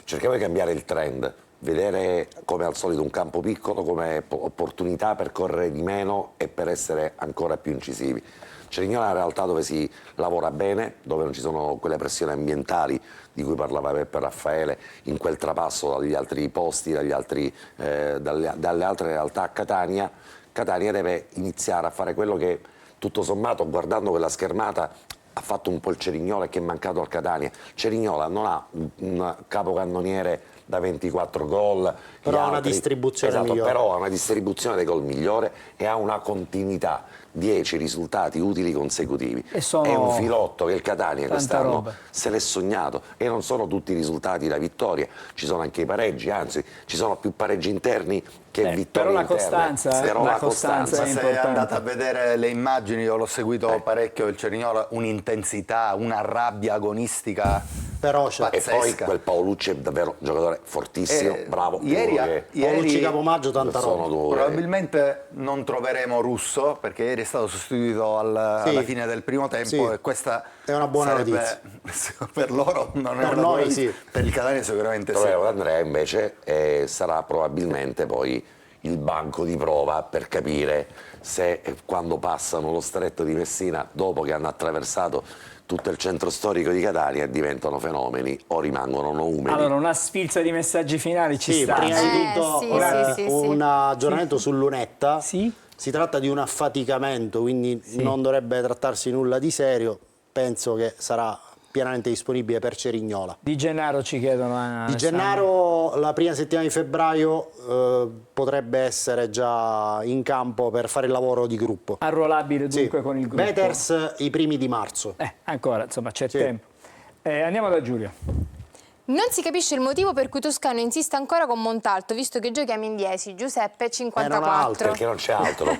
Cerchiamo di cambiare il trend, vedere come al solito un campo piccolo come opportunità per correre di meno e per essere ancora più incisivi. Cerignola è una realtà dove si lavora bene, dove non ci sono quelle pressioni ambientali di cui parlava Peppe Raffaele, in quel trapasso dagli altri posti, dalle altre realtà. Catania deve iniziare a fare quello che tutto sommato, guardando quella schermata, ha fatto un po' il Cerignola e che è mancato al Catania. Cerignola non ha un capocannoniere da 24 gol, però ha una distribuzione migliore. Però ha una distribuzione dei gol migliore e ha una continuità, 10 risultati utili consecutivi. È un filotto che il Catania quest'anno se l'è sognato e non sono tutti i risultati da vittoria, ci sono anche i pareggi, anzi ci sono più pareggi interni che vittorie però la interne. costanza è importante. Se andate a vedere le immagini, io l'ho seguito parecchio il Cerignola, un'intensità, una rabbia agonistica feroce. E poi quel Paolucci è davvero un giocatore fortissimo, bravo. Paolucci Capomaggio tanta roba. Probabilmente non troveremo Russo perché ieri è stato sostituito alla fine del primo tempo e questa è una buona notizia. Per loro non è per una noi buona notizia. Per il Catania sicuramente sì. Andrea invece sarà probabilmente poi il banco di prova per capire se quando passano lo stretto di Messina, dopo che hanno attraversato tutto il centro storico di Catania, diventano fenomeni o rimangono numeri. Allora, una sfilza di messaggi finali ci sta. Prima di tutto un aggiornamento su Lunetta. Si tratta di un affaticamento, quindi non dovrebbe trattarsi nulla di serio. Penso che sarà pienamente disponibile per Cerignola. Di Gennaro ci chiedono. Di Gennaro la prima settimana di febbraio potrebbe essere già in campo per fare il lavoro di gruppo. Arruolabile dunque con il gruppo. Peters i primi di marzo. Ancora, insomma, c'è tempo. Andiamo da Giulia. Non si capisce il motivo per cui Toscano insiste ancora con Montalto, visto che giochiamo in 10. Giuseppe, 54. Perché non c'è altro.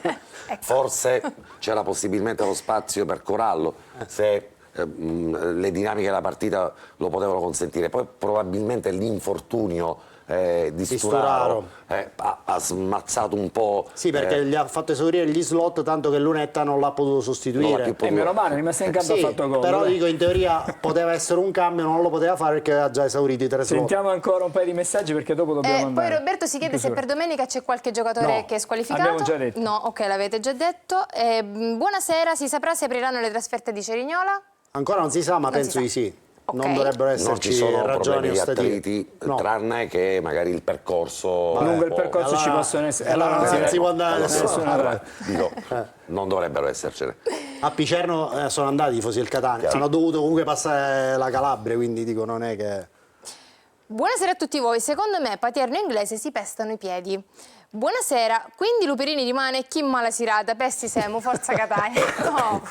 Forse c'era possibilmente lo spazio per Corallo, se le dinamiche della partita lo potevano consentire. Poi probabilmente l'infortunio di Sturaro ha smazzato un po'. Sì, perché gli ha fatto esaurire gli slot, tanto che Lunetta non l'ha potuto sostituire. Meno male, è rimasto in campo, ha fatto gol. Però dico, in teoria poteva essere un cambio, non lo poteva fare perché aveva già esaurito i 3 slot. Sentiamo ancora un paio di messaggi perché dopo dobbiamo andare. Poi Roberto si chiede se per domenica c'è qualche giocatore che è squalificato. Abbiamo già detto. No, ok, l'avete già detto. Buonasera, si saprà se apriranno le trasferte di Cerignola? Ancora non si sa, ma penso di sì. Non dovrebbero esserci non ci sono ragioni problemi di ostative. atleti, tranne che magari il percorso lungo il percorso ci possono essere. Allora non si può andare da nessuna. Dico, non dovrebbero essercene. A Picerno sono andati i tifosi del Catania, hanno dovuto comunque passare la Calabria, quindi dico non è che... Buonasera a tutti voi, secondo me Paterno e Inglese si pestano i piedi. Buonasera, quindi Luperini rimane chi mala sirata, pesti Semu, forza Catania. No.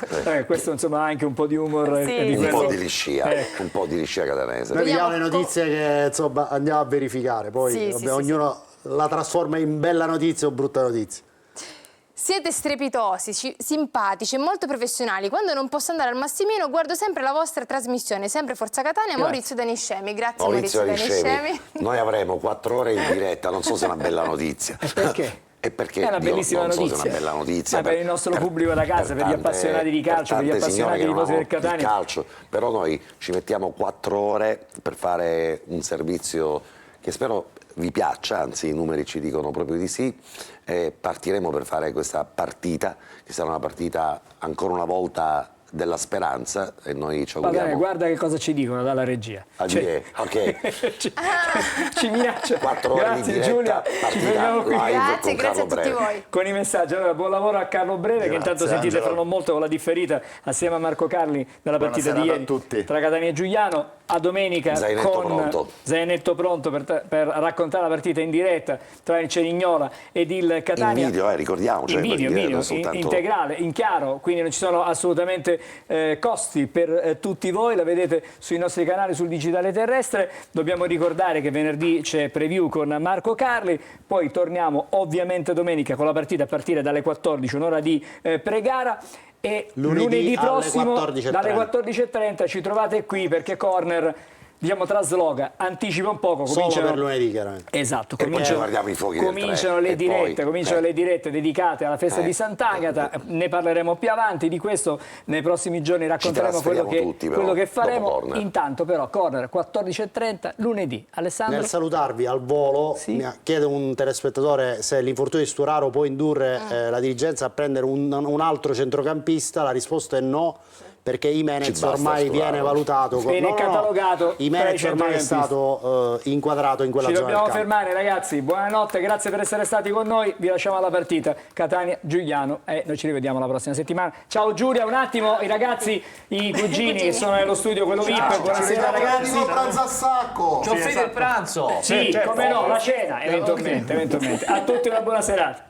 Questo insomma ha anche un po' di humor. Sì. Un po' di liscia, un po' di liscia catanese. Noi vediamo le notizie che insomma andiamo a verificare, poi ognuno la trasforma in bella notizia o brutta notizia. Siete strepitosi, simpatici e molto professionali. Quando non posso andare al Massimino guardo sempre la vostra trasmissione, sempre Forza Catania. Maurizio Daniscemi. Grazie Maurizio Daniscemi. Noi avremo 4 ore in diretta, non so se è una bella notizia. Perché? E perché è una bellissima non notizia. So se è una bella notizia per il nostro pubblico da casa, per gli appassionati di calcio, per gli appassionati di tifosi del Catania. Calcio. Però noi ci mettiamo 4 ore per fare un servizio che spero vi piaccia, anzi i numeri ci dicono proprio di sì. Partiremo per fare questa partita, che sarà una partita ancora una volta della speranza, e noi ci auguriamo. Bene, guarda che cosa ci dicono dalla regia. Ok. ci minaccia. 4 ore Grazie di diretta, Giulia, ci fermiamo qui. Grazie a tutti voi. Con i messaggi. Allora, buon lavoro a Carlo Breve, che intanto sentite fra non molto con la differita assieme a Marco Carli dalla partita di ieri tra Catania e Giuliano. A domenica con Zainetto pronto per raccontare la partita in diretta tra il Cerignola ed il Catania. In video, ricordiamoci. In video, integrale, in chiaro, quindi non ci sono assolutamente costi per tutti voi, la vedete sui nostri canali sul digitale terrestre. Dobbiamo ricordare che venerdì c'è preview con Marco Carli, poi torniamo ovviamente domenica con la partita a partire dalle 14, un'ora di pregara. E lunedì prossimo dalle 14:30 ci trovate qui perché Corner, diciamo, trasloca, anticipa un poco, solo per lunedì chiaramente. Esatto, cominciano le dirette dedicate alla festa di Sant'Agata. Ne parleremo più avanti di questo, nei prossimi giorni racconteremo quello che faremo. Intanto però Corner 14:30 lunedì. Alessandro? Nel salutarvi al volo, mi chiede un telespettatore se l'infortunio di Sturaro può indurre la dirigenza a prendere un altro centrocampista. La risposta è no, perché Imenez ormai viene valutato, viene catalogato. Imenez ormai è stato inquadrato in quella zona. Ci dobbiamo fermare, ragazzi. Buonanotte, grazie per essere stati con noi. Vi lasciamo alla partita Catania-Giuliano e noi ci rivediamo la prossima settimana. Ciao Giulia, un attimo, i ragazzi, i cugini sono nello studio, quello VIP. Buonasera ragazzi. Pranzo a sacco. Ci offrite il pranzo? Sì, come no, la cena eventualmente. A tutti una buona serata.